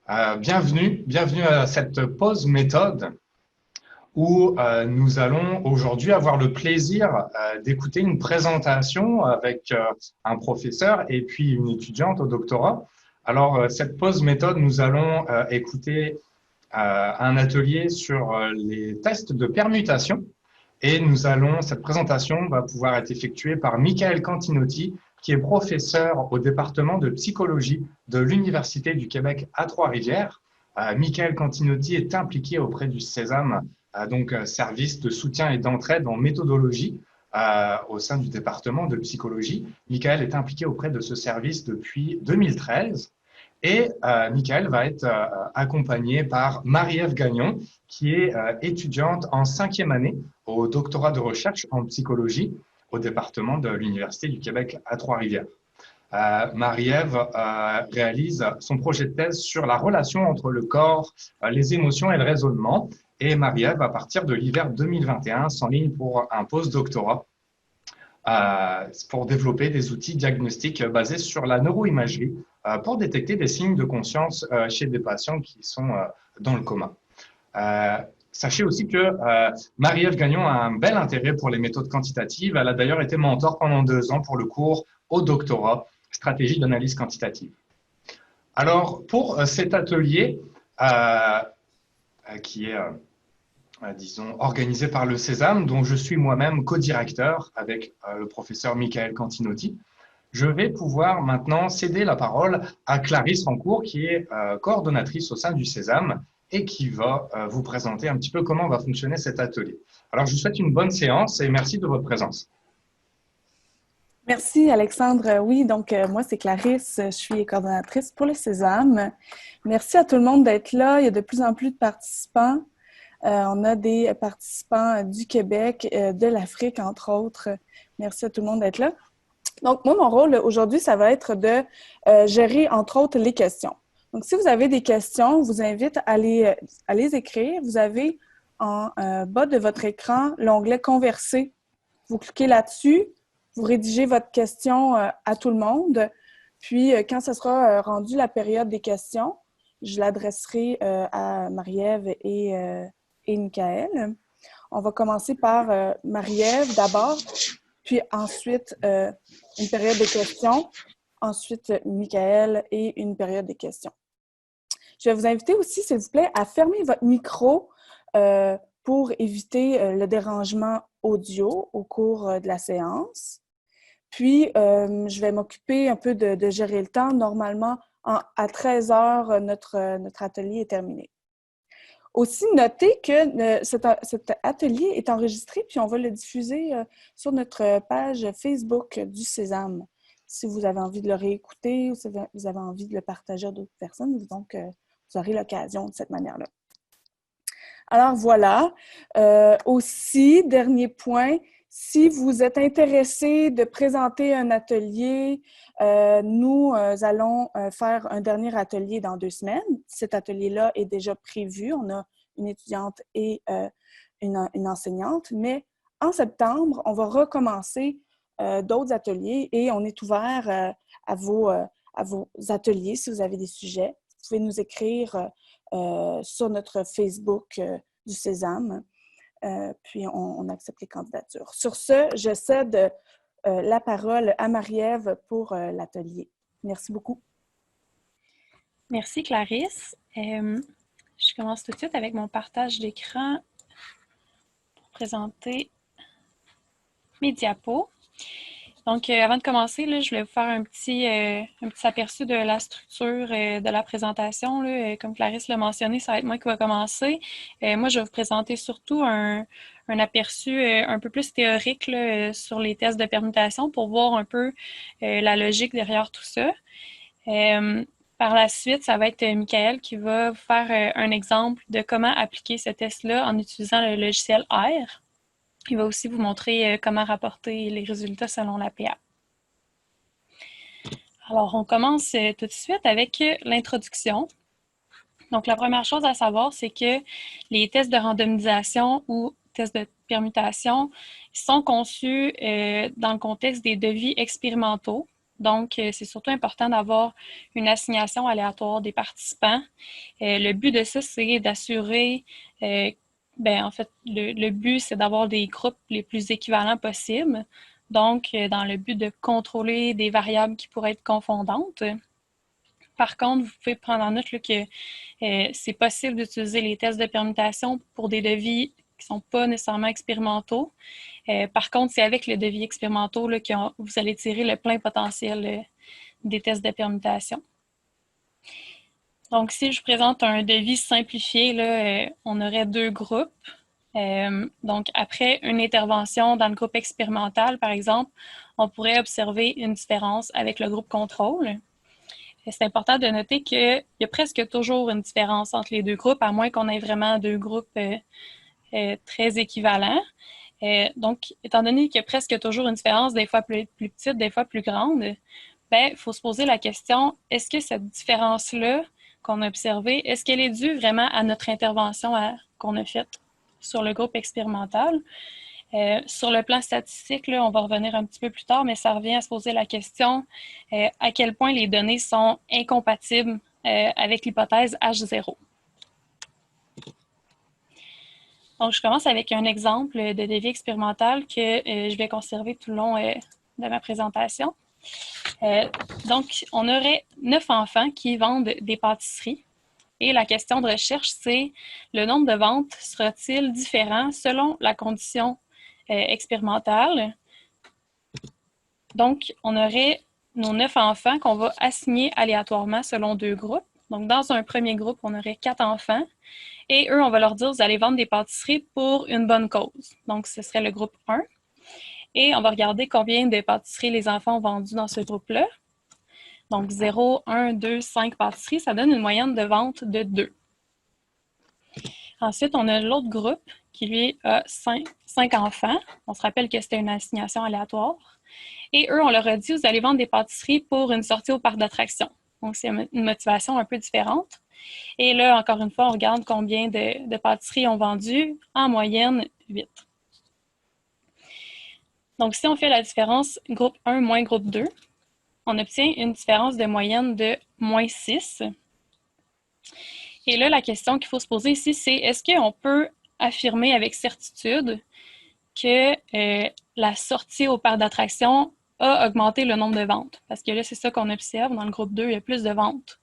Bienvenue à cette pause méthode où nous allons aujourd'hui avoir le plaisir d'écouter une présentation avec un professeur et puis une étudiante au doctorat. Alors, cette pause méthode, nous allons écouter un atelier sur les tests de permutation et cette présentation va pouvoir être effectuée par Michael Cantinotti, qui est professeur au département de psychologie de l'Université du Québec à Trois-Rivières. Michael Cantinotti est impliqué auprès du Sésame, donc service de soutien et d'entraide en méthodologie au sein du département de psychologie. Michael est impliqué auprès de ce service depuis 2013. Et Michael va être accompagné par Marie-Ève Gagnon, qui est étudiante en 5e année au doctorat de recherche en psychologie au département de l'Université du Québec à Trois-Rivières. Marie-Ève réalise son projet de thèse sur la relation entre le corps, les émotions et le raisonnement. Et Marie-Ève, à partir de l'hiver 2021, s'enligne pour un post-doctorat pour développer des outils diagnostiques basés sur la neuroimagerie pour détecter des signes de conscience chez des patients qui sont dans le coma. Sachez aussi que Marie-Ève Gagnon a un bel intérêt pour les méthodes quantitatives. Elle a d'ailleurs été mentor pendant 2 ans pour le cours au doctorat stratégie d'analyse quantitative. Alors, pour cet atelier qui est disons, organisé par le Sésame, dont je suis moi-même co-directeur avec le professeur Michael Cantinotti. Je vais pouvoir maintenant céder la parole à Clarisse Rancourt, qui est coordonnatrice au sein du Sésame et qui va vous présenter un petit peu comment va fonctionner cet atelier. Alors, je vous souhaite une bonne séance et merci de votre présence. Merci Alexandre. Oui, donc moi c'est Clarisse, je suis coordonnatrice pour le Sésame. Merci à tout le monde d'être là. Il y a de plus en plus de participants. On a des participants du Québec, de l'Afrique, entre autres. Merci à tout le monde d'être là. Donc, moi, mon rôle aujourd'hui, ça va être de gérer, entre autres, les questions. Donc, si vous avez des questions, je vous invite à les écrire. Vous avez en bas de votre écran l'onglet « Converser ». Vous cliquez là-dessus, vous rédigez votre question à tout le monde. Puis, quand ce sera rendu la période des questions, je l'adresserai à Marie-Ève et Michael. On va commencer par Marie-Ève d'abord, puis ensuite une période de questions, ensuite Michael et une période de questions. Je vais vous inviter aussi, s'il vous plaît, à fermer votre micro pour éviter le dérangement audio au cours de la séance. Puis, je vais m'occuper un peu de gérer le temps. Normalement, à 13 heures, notre atelier est terminé. Aussi, notez que cet atelier est enregistré, puis on va le diffuser sur notre page Facebook du Sésame. Si vous avez envie de le réécouter ou si vous avez envie de le partager à d'autres personnes, donc vous aurez l'occasion de cette manière-là. Alors voilà. Aussi, dernier point, si vous êtes intéressé de présenter un atelier, nous allons faire un dernier atelier dans 2 semaines. Cet atelier-là est déjà prévu. On a une étudiante et une enseignante. Mais en septembre, on va recommencer d'autres ateliers et on est ouvert à vos ateliers si vous avez des sujets. Vous pouvez nous écrire sur notre Facebook du Sésame. Puis on accepte les candidatures. Sur ce, je cède la parole à Marie-Ève pour l'atelier. Merci beaucoup. Merci Clarisse. Je commence tout de suite avec mon partage d'écran pour présenter mes diapos. Donc, avant de commencer, là, je voulais vous faire un petit aperçu de la structure de la présentation. Là. Comme Clarisse l'a mentionné, ça va être moi qui va commencer. Moi, je vais vous présenter surtout un aperçu un peu plus théorique là, sur les tests de permutation pour voir un peu la logique derrière tout ça. Par la suite, ça va être Michael qui va vous faire un exemple de comment appliquer ce test-là en utilisant le logiciel R. Il va aussi vous montrer comment rapporter les résultats selon l'APA. Alors, on commence tout de suite avec l'introduction. Donc, la première chose à savoir, c'est que les tests de randomisation ou tests de permutation sont conçus dans le contexte des devis expérimentaux. Donc, c'est surtout important d'avoir une assignation aléatoire des participants. Le but de ça, c'est d'assurer, en fait, le but, c'est d'avoir des groupes les plus équivalents possibles. Donc, dans le but de contrôler des variables qui pourraient être confondantes. Par contre, vous pouvez prendre en note là, que c'est possible d'utiliser les tests de permutation pour des devis qui ne sont pas nécessairement expérimentaux. Par contre, c'est avec les devis expérimentaux là, que vous allez tirer le plein potentiel des tests de permutation. Donc, si je présente un devis simplifié, là, on aurait 2 groupes. Donc, après une intervention dans le groupe expérimental, par exemple, on pourrait observer une différence avec le groupe contrôle. C'est important de noter qu'il y a presque toujours une différence entre les 2 groupes, à moins qu'on ait vraiment 2 groupes très équivalents. Donc, étant donné qu'il y a presque toujours une différence, des fois plus petite, des fois plus grande, il faut se poser la question, est-ce que cette différence-là qu'on a observée, est-ce qu'elle est due vraiment à notre intervention qu'on a faite sur le groupe expérimental? Sur le plan statistique, là, on va revenir un petit peu plus tard, mais ça revient à se poser la question à quel point les données sont incompatibles avec l'hypothèse H0. Donc, je commence avec un exemple de devis expérimental que je vais conserver tout le long de ma présentation. Donc, on aurait 9 enfants qui vendent des pâtisseries. Et la question de recherche, c'est le nombre de ventes sera-t-il différent selon la condition expérimentale? Donc, on aurait nos 9 enfants qu'on va assigner aléatoirement selon 2 groupes. Donc, dans un premier groupe, on aurait 4 enfants. Et eux, on va leur dire, vous allez vendre des pâtisseries pour une bonne cause. Donc, ce serait le groupe 1. Et on va regarder combien de pâtisseries les enfants ont vendues dans ce groupe-là. Donc, 0, 1, 2, 5 pâtisseries, ça donne une moyenne de vente de 2. Ensuite, on a l'autre groupe qui, lui, a 5 enfants. On se rappelle que c'était une assignation aléatoire. Et eux, on leur a dit, vous allez vendre des pâtisseries pour une sortie au parc d'attractions. Donc, c'est une motivation un peu différente. Et là, encore une fois, on regarde combien de pâtisseries ont vendu. En moyenne, 8. Donc, si on fait la différence groupe 1 moins groupe 2, on obtient une différence de moyenne de moins 6. Et là, la question qu'il faut se poser ici, c'est est-ce qu'on peut affirmer avec certitude que la sortie au parc d'attractions a augmenté le nombre de ventes? Parce que là, c'est ça qu'on observe. Dans le groupe 2, il y a plus de ventes.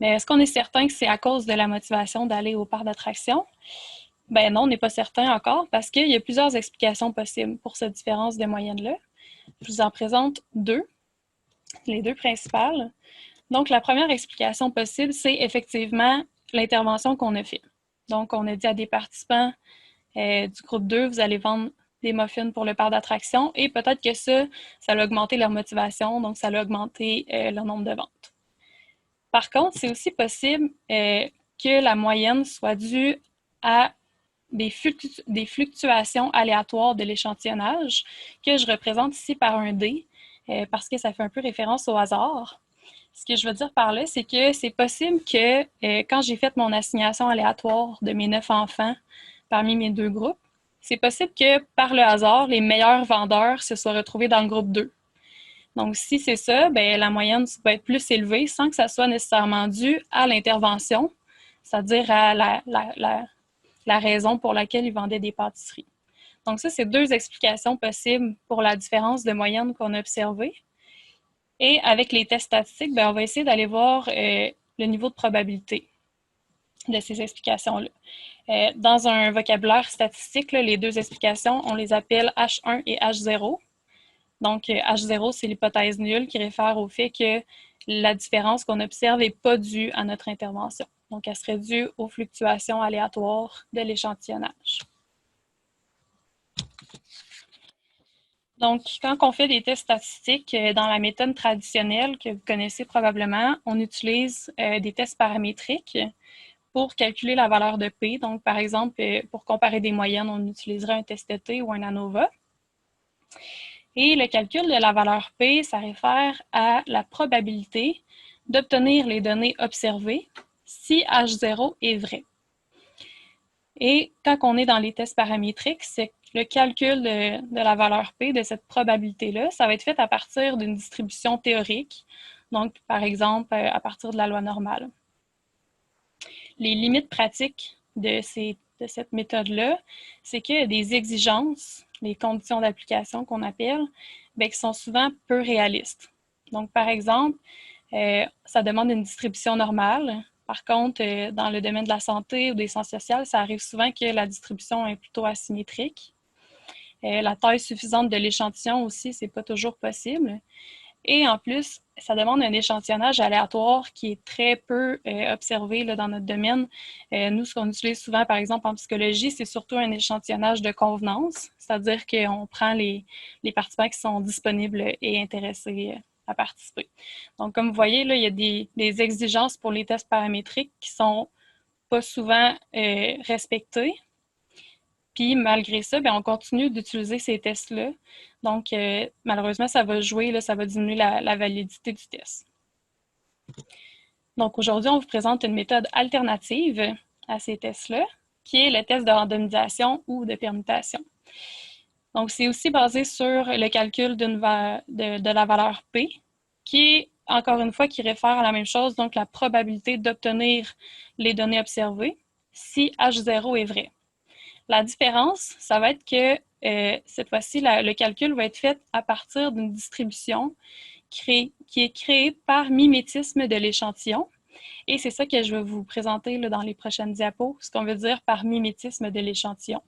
Mais est-ce qu'on est certain que c'est à cause de la motivation d'aller au parc d'attractions? Ben non, on n'est pas certain encore parce qu'il y a plusieurs explications possibles pour cette différence de moyenne-là. Je vous en présente 2, les 2 principales. Donc, la première explication possible, c'est effectivement l'intervention qu'on a faite. Donc, on a dit à des participants du groupe 2, vous allez vendre des muffins pour le parc d'attractions et peut-être que ça a augmenté leur motivation, donc ça a augmenté leur nombre de ventes. Par contre, c'est aussi possible que la moyenne soit due à des fluctuations aléatoires de l'échantillonnage que je représente ici par un dé parce que ça fait un peu référence au hasard. Ce que je veux dire par là, c'est que c'est possible que quand j'ai fait mon assignation aléatoire de mes 9 enfants parmi mes 2 groupes, c'est possible que par le hasard, les meilleurs vendeurs se soient retrouvés dans le groupe 2. Donc, si c'est ça, ben, la moyenne peut être plus élevée sans que ça soit nécessairement dû à l'intervention, c'est-à-dire à la raison pour laquelle ils vendaient des pâtisseries. Donc, ça, c'est 2 explications possibles pour la différence de moyenne qu'on a observée. Et avec les tests statistiques, ben, on va essayer d'aller voir le niveau de probabilité de ces explications-là. Dans un vocabulaire statistique, là, les 2 explications, on les appelle H1 et H0. Donc, H0, c'est l'hypothèse nulle qui réfère au fait que la différence qu'on observe n'est pas due à notre intervention. Donc, elle serait due aux fluctuations aléatoires de l'échantillonnage. Donc, quand on fait des tests statistiques dans la méthode traditionnelle que vous connaissez probablement, on utilise des tests paramétriques pour calculer la valeur de P. Donc, par exemple, pour comparer des moyennes, on utiliserait un test de T ou un ANOVA. Et le calcul de la valeur P, ça réfère à la probabilité d'obtenir les données observées si H0 est vrai. Et quand on est dans les tests paramétriques, le calcul de la valeur P, de cette probabilité-là, ça va être fait à partir d'une distribution théorique, donc par exemple à partir de la loi normale. Les limites pratiques de cette méthode-là, c'est qu'il y a des exigences, les conditions d'application qu'on appelle, bien, qui sont souvent peu réalistes. Donc, par exemple, ça demande une distribution normale. Par contre, dans le domaine de la santé ou des sciences sociales, ça arrive souvent que la distribution est plutôt asymétrique. La taille suffisante de l'échantillon aussi, c'est pas toujours possible. Et en plus, ça demande un échantillonnage aléatoire qui est très peu observé là, dans notre domaine. Nous, ce qu'on utilise souvent, par exemple, en psychologie, c'est surtout un échantillonnage de convenance, c'est-à-dire qu'on prend les participants qui sont disponibles et intéressés à participer. Donc, comme vous voyez, là, il y a des exigences pour les tests paramétriques qui ne sont pas souvent respectées. Puis, malgré ça, bien, on continue d'utiliser ces tests-là. Donc, malheureusement, ça va jouer, là, ça va diminuer la validité du test. Donc, aujourd'hui, on vous présente une méthode alternative à ces tests-là, qui est le test de randomisation ou de permutation. Donc, c'est aussi basé sur le calcul de la valeur P, qui est, encore une fois, qui réfère à la même chose, donc la probabilité d'obtenir les données observées si H0 est vrai. La différence, ça va être que cette fois-ci, le calcul va être fait à partir d'une distribution qui est créée par mimétisme de l'échantillon. Et c'est ça que je vais vous présenter là, dans les prochaines diapos, ce qu'on veut dire par mimétisme de l'échantillon.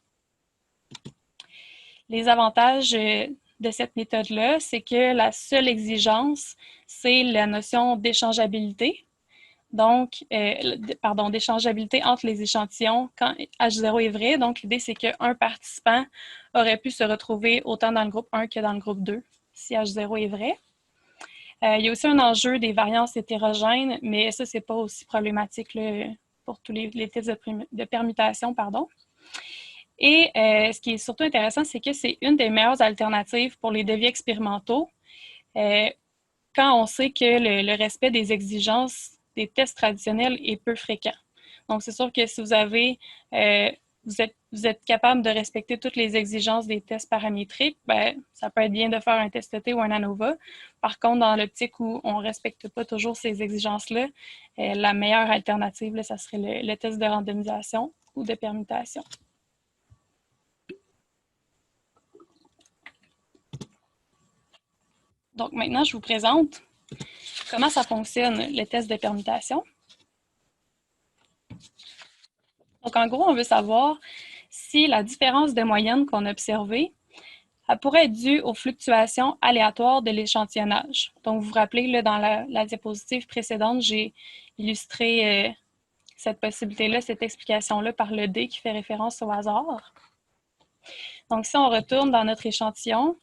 Les avantages de cette méthode-là, c'est que la seule exigence, c'est la notion d'échangeabilité. Donc, d'échangeabilité entre les échantillons quand H0 est vrai. Donc, l'idée, c'est qu'un participant aurait pu se retrouver autant dans le groupe 1 que dans le groupe 2, si H0 est vrai. Il y a aussi un enjeu des variances hétérogènes, mais ça, ce n'est pas aussi problématique là, pour tous les tests de permutation, pardon. Et ce qui est surtout intéressant, c'est que c'est une des meilleures alternatives pour les devis expérimentaux quand on sait que le respect des exigences des tests traditionnels est peu fréquent. Donc, c'est sûr que si vous avez, vous êtes capable de respecter toutes les exigences des tests paramétriques, bien, ça peut être bien de faire un test T ou un ANOVA. Par contre, dans l'optique où on ne respecte pas toujours ces exigences-là, la meilleure alternative, là, ça serait le test de randomisation ou de permutation. Donc, maintenant, je vous présente comment ça fonctionne, le test de permutation. Donc, en gros, on veut savoir si la différence de moyenne qu'on a observée elle pourrait être due aux fluctuations aléatoires de l'échantillonnage. Donc, vous vous rappelez, là, dans la diapositive précédente, j'ai illustré cette possibilité-là, cette explication-là par le D qui fait référence au hasard. Donc, si on retourne dans notre échantillon,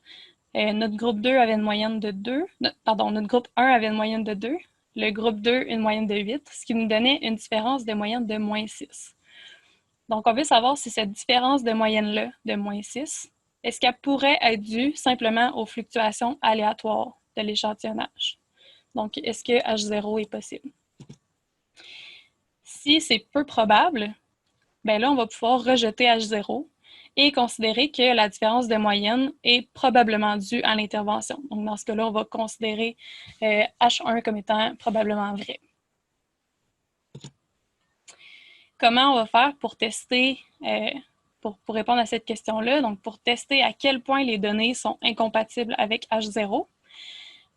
notre groupe 2 avait une moyenne de 2, notre groupe 1 avait une moyenne de 2, le groupe 2 une moyenne de 8, ce qui nous donnait une différence de moyenne de moins 6. Donc, on veut savoir si cette différence de moyenne-là, de moins 6, est-ce qu'elle pourrait être due simplement aux fluctuations aléatoires de l'échantillonnage? Donc, est-ce que H0 est possible? Si c'est peu probable, bien là, on va pouvoir rejeter H0 et considérer que la différence de moyenne est probablement due à l'intervention. Donc, dans ce cas-là, on va considérer H1 comme étant probablement vrai. Comment on va faire pour tester, pour répondre à cette question-là, donc pour tester à quel point les données sont incompatibles avec H0,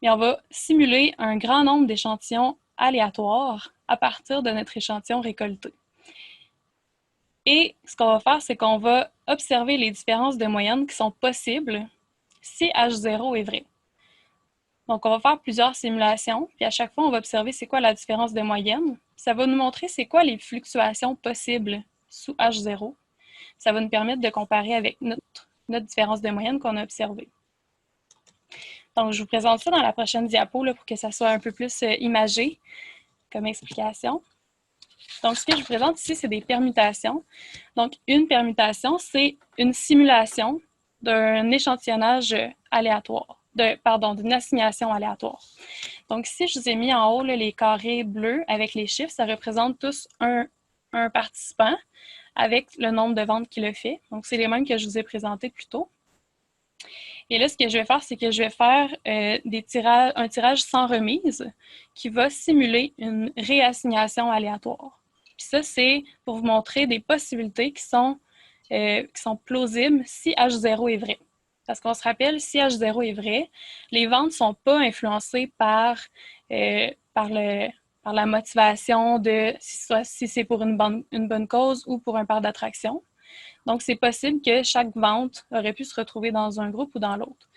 bien, on va simuler un grand nombre d'échantillons aléatoires à partir de notre échantillon récolté. Et ce qu'on va faire, c'est qu'on va observer les différences de moyenne qui sont possibles si H0 est vrai. Donc, on va faire plusieurs simulations, puis à chaque fois, on va observer c'est quoi la différence de moyenne. Ça va nous montrer c'est quoi les fluctuations possibles sous H0. Ça va nous permettre de comparer avec notre différence de moyenne qu'on a observée. Donc, je vous présente ça dans la prochaine diapo là, pour que ça soit un peu plus imagé comme explication. Donc, ce que je vous présente ici, c'est des permutations. Donc, une permutation, c'est une simulation d'un échantillonnage aléatoire, d'une assignation aléatoire. Donc, ici, je vous ai mis en haut là, les carrés bleus avec les chiffres. Ça représente tous un participant avec le nombre de ventes qu'il a fait. Donc, c'est les mêmes que je vous ai présentés plus tôt. Et là, ce que je vais faire, c'est que je vais faire un tirage sans remise qui va simuler une réassignation aléatoire. Puis ça, c'est pour vous montrer des possibilités qui sont plausibles si H0 est vrai. Parce qu'on se rappelle, si H0 est vrai, les ventes ne sont pas influencées par la motivation de si c'est pour une bonne cause ou pour un parc d'attraction. Donc, c'est possible que chaque vente aurait pu se retrouver dans un groupe ou dans l'autre.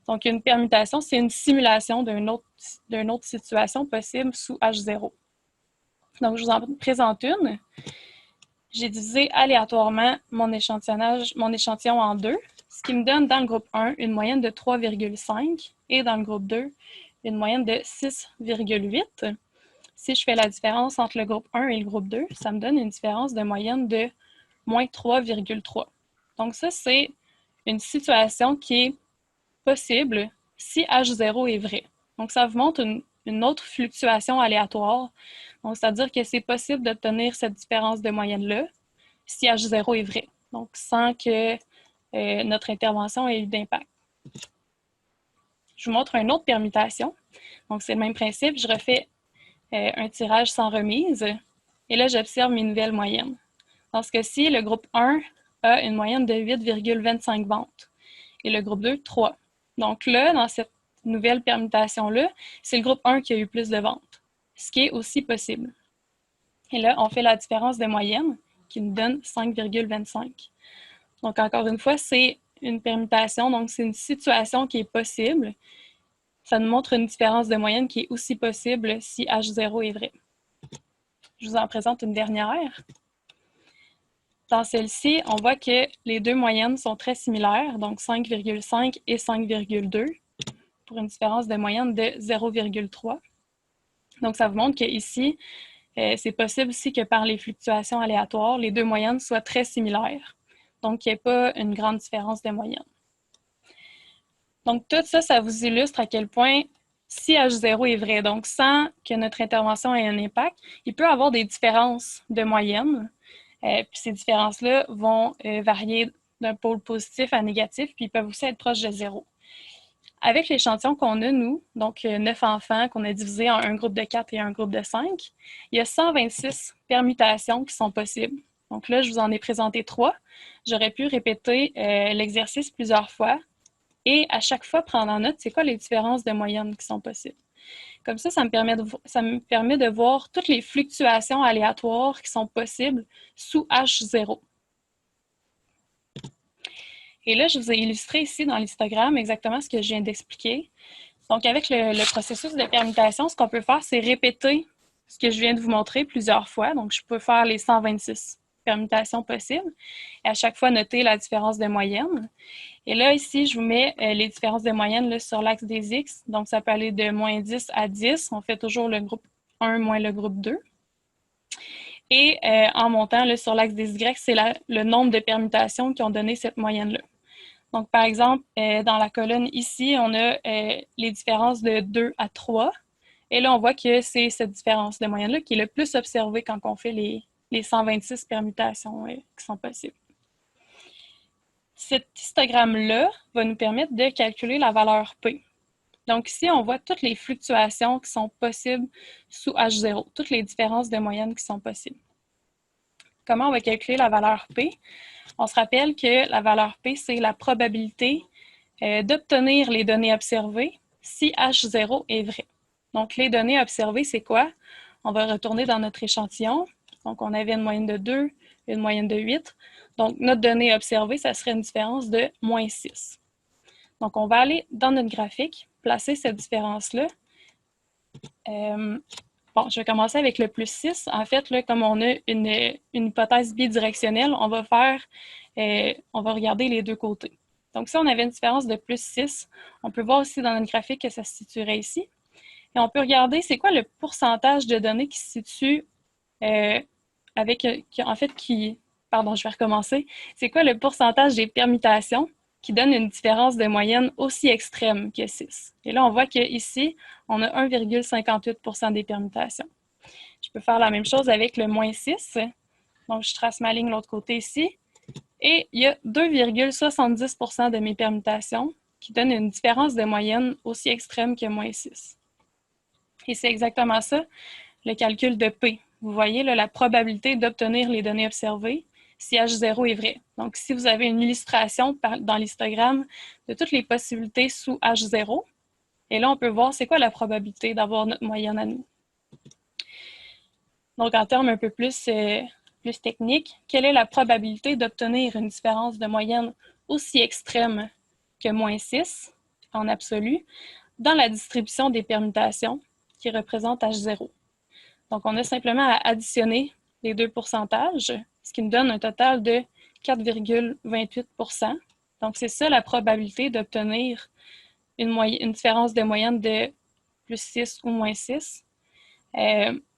Donc, une permutation, c'est une simulation d'une autre situation possible sous H0. Donc, je vous en présente une. J'ai divisé aléatoirement mon échantillon en deux, ce qui me donne dans le groupe 1 une moyenne de 3,5 et dans le groupe 2 une moyenne de 6,8. Si je fais la différence entre le groupe 1 et le groupe 2, ça me donne une différence de moyenne de moins 3,3. Donc ça, c'est une situation qui est possible si H0 est vrai. Donc ça vous montre une autre fluctuation aléatoire. Donc c'est-à-dire que c'est possible d'obtenir cette différence de moyenne-là si H0 est vrai. Donc sans que notre intervention ait eu d'impact. Je vous montre une autre permutation. Donc c'est le même principe. Je refais un tirage sans remise et là j'observe mes nouvelles moyennes. Dans ce cas-ci, le groupe 1 a une moyenne de 8,25 ventes et le groupe 2, 3. Donc là, dans cette nouvelle permutation-là, c'est le groupe 1 qui a eu plus de ventes, ce qui est aussi possible. Et là, on fait la différence de moyenne qui nous donne 5,25. Donc encore une fois, c'est une permutation, donc c'est une situation qui est possible. Ça nous montre une différence de moyenne qui est aussi possible si H0 est vrai. Je vous en présente une dernière. Dans celle-ci, on voit que les deux moyennes sont très similaires, donc 5,5 et 5,2, pour une différence de moyenne de 0,3. Donc, ça vous montre qu'ici, c'est possible aussi que par les fluctuations aléatoires, les deux moyennes soient très similaires. Donc, il n'y ait pas une grande différence de moyenne. Donc, tout ça, ça vous illustre à quel point si H0 est vrai, donc sans que notre intervention ait un impact, il peut y avoir des différences de moyenne. Puis ces différences-là vont varier d'un pôle positif à négatif, puis ils peuvent aussi être proches de 0. Avec l'échantillon qu'on a, nous, donc 9 enfants qu'on a divisés en un groupe de 4 et un groupe de 5, il y a 126 permutations qui sont possibles. Donc là, je vous en ai présenté 3. J'aurais pu répéter l'exercice plusieurs fois et à chaque fois prendre en note c'est quoi les différences de moyenne qui sont possibles. Comme ça me permet de voir toutes les fluctuations aléatoires qui sont possibles sous H0. Et là, je vous ai illustré ici dans l'histogramme exactement ce que je viens d'expliquer. Donc, avec le processus de permutation, ce qu'on peut faire, c'est répéter ce que je viens de vous montrer plusieurs fois. Donc, je peux faire les 126 permutations possibles et à chaque fois noter la différence de moyenne. Et là, ici, je vous mets les différences de moyenne là, sur l'axe des X. Donc, ça peut aller de moins 10 à 10. On fait toujours le groupe 1 moins le groupe 2. Et en montant là, sur l'axe des Y, c'est le nombre de permutations qui ont donné cette moyenne-là. Donc, par exemple, dans la colonne ici, on a les différences de 2 à 3. Et là, on voit que c'est cette différence de moyenne-là qui est le plus observée quand on fait les 126 permutations qui sont possibles. Cet histogramme-là va nous permettre de calculer la valeur P. Donc ici, on voit toutes les fluctuations qui sont possibles sous H0, toutes les différences de moyenne qui sont possibles. Comment on va calculer la valeur P? On se rappelle que la valeur P, c'est la probabilité d'obtenir les données observées si H0 est vrai. Donc, les données observées, c'est quoi? On va retourner dans notre échantillon. Donc, on avait une moyenne de 2, une moyenne de 8. Donc, notre donnée observée, ça serait une différence de moins 6. Donc, on va aller dans notre graphique, placer cette différence-là. Bon, je vais commencer avec le plus 6. En fait, là, comme on a une hypothèse bidirectionnelle, on va regarder les deux côtés. Donc, si on avait une différence de plus 6, on peut voir aussi dans notre graphique que ça se situerait ici. Et on peut regarder c'est quoi le pourcentage de données qui se situe pardon, je vais recommencer. C'est quoi le pourcentage des permutations qui donne une différence de moyenne aussi extrême que 6. Et là, on voit qu'ici, on a 1,58 % des permutations. Je peux faire la même chose avec le moins 6. Donc, je trace ma ligne de l'autre côté ici. Et il y a 2,70% de mes permutations qui donnent une différence de moyenne aussi extrême que moins 6. Et c'est exactement ça, le calcul de P. Vous voyez là, la probabilité d'obtenir les données observées si H0 est vrai. Donc, si vous avez une illustration dans l'histogramme de toutes les possibilités sous H0, et là, on peut voir c'est quoi la probabilité d'avoir notre moyenne à nous. Donc, en termes un peu plus techniques, quelle est la probabilité d'obtenir une différence de moyenne aussi extrême que moins 6 en absolu dans la distribution des permutations qui représente H0? Donc, on a simplement à additionner les deux pourcentages, ce qui nous donne un total de 4,28%. Donc, c'est ça la probabilité d'obtenir une différence de moyenne de plus 6 ou moins 6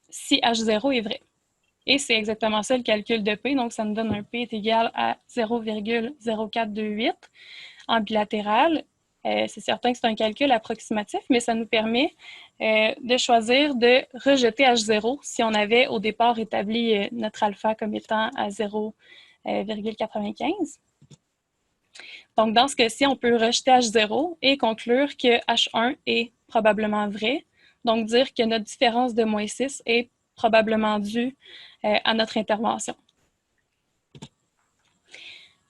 si H0 est vrai. Et c'est exactement ça le calcul de P. Donc, ça nous donne un P est égal à 0,0428 en bilatéral. C'est certain que c'est un calcul approximatif, mais ça nous permet de choisir de rejeter H0 si on avait au départ établi notre alpha comme étant à 0,95. Donc, dans ce cas-ci, on peut rejeter H0 et conclure que H1 est probablement vrai. Donc, dire que notre différence de moins 6 est probablement due à notre intervention.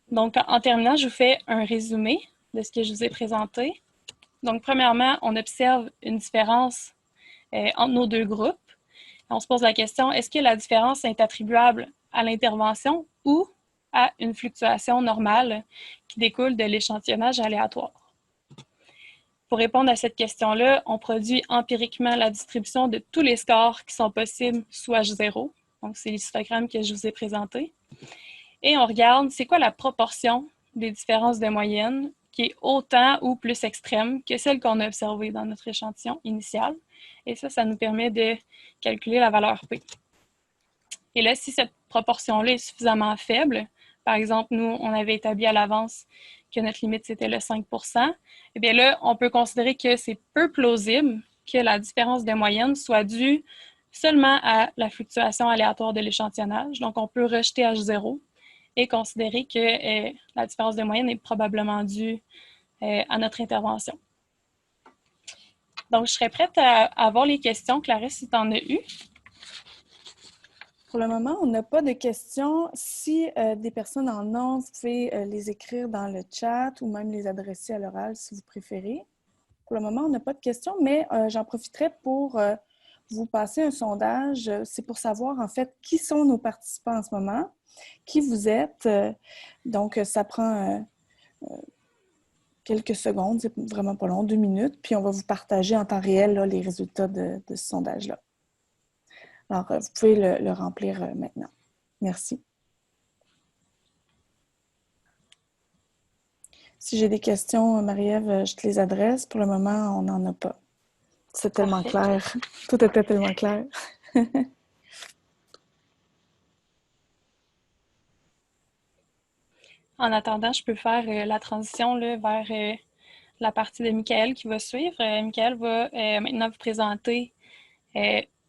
Donc, en terminant, je vous fais un résumé de ce que je vous ai présenté. Donc, premièrement, on observe une différence entre nos deux groupes. On se pose la question, est-ce que la différence est attribuable à l'intervention ou à une fluctuation normale qui découle de l'échantillonnage aléatoire? Pour répondre à cette question-là, on produit empiriquement la distribution de tous les scores qui sont possibles sous H0. Donc, c'est l'histogramme que je vous ai présenté. Et on regarde c'est quoi la proportion des différences de moyenne qui est autant ou plus extrême que celle qu'on a observée dans notre échantillon initial. Et ça nous permet de calculer la valeur P. Et là, si cette proportion-là est suffisamment faible, par exemple, nous, on avait établi à l'avance que notre limite, c'était le 5%, eh bien là, on peut considérer que c'est peu plausible que la différence de moyenne soit due seulement à la fluctuation aléatoire de l'échantillonnage. Donc, on peut rejeter H0 et considérer que la différence de moyenne est probablement due à notre intervention. Donc, je serais prête à avoir les questions. Clarisse, si tu en as eu. Pour le moment, on n'a pas de questions. Si des personnes en ont, vous pouvez les écrire dans le chat ou même les adresser à l'oral si vous préférez. Pour le moment, on n'a pas de questions, mais j'en profiterai pour vous passer un sondage. C'est pour savoir, en fait, qui sont nos participants en ce moment, qui vous êtes. Donc, ça prend quelques secondes, c'est vraiment pas long, 2 minutes, puis on va vous partager en temps réel là, les résultats de ce sondage-là. Alors, vous pouvez le remplir maintenant. Merci. Si j'ai des questions, Marie-Ève, je te les adresse. Pour le moment, on n'en a pas. C'est tellement clair. Tout était tellement clair. En attendant, je peux faire la transition là, vers la partie de Michael qui va suivre. Michael va maintenant vous présenter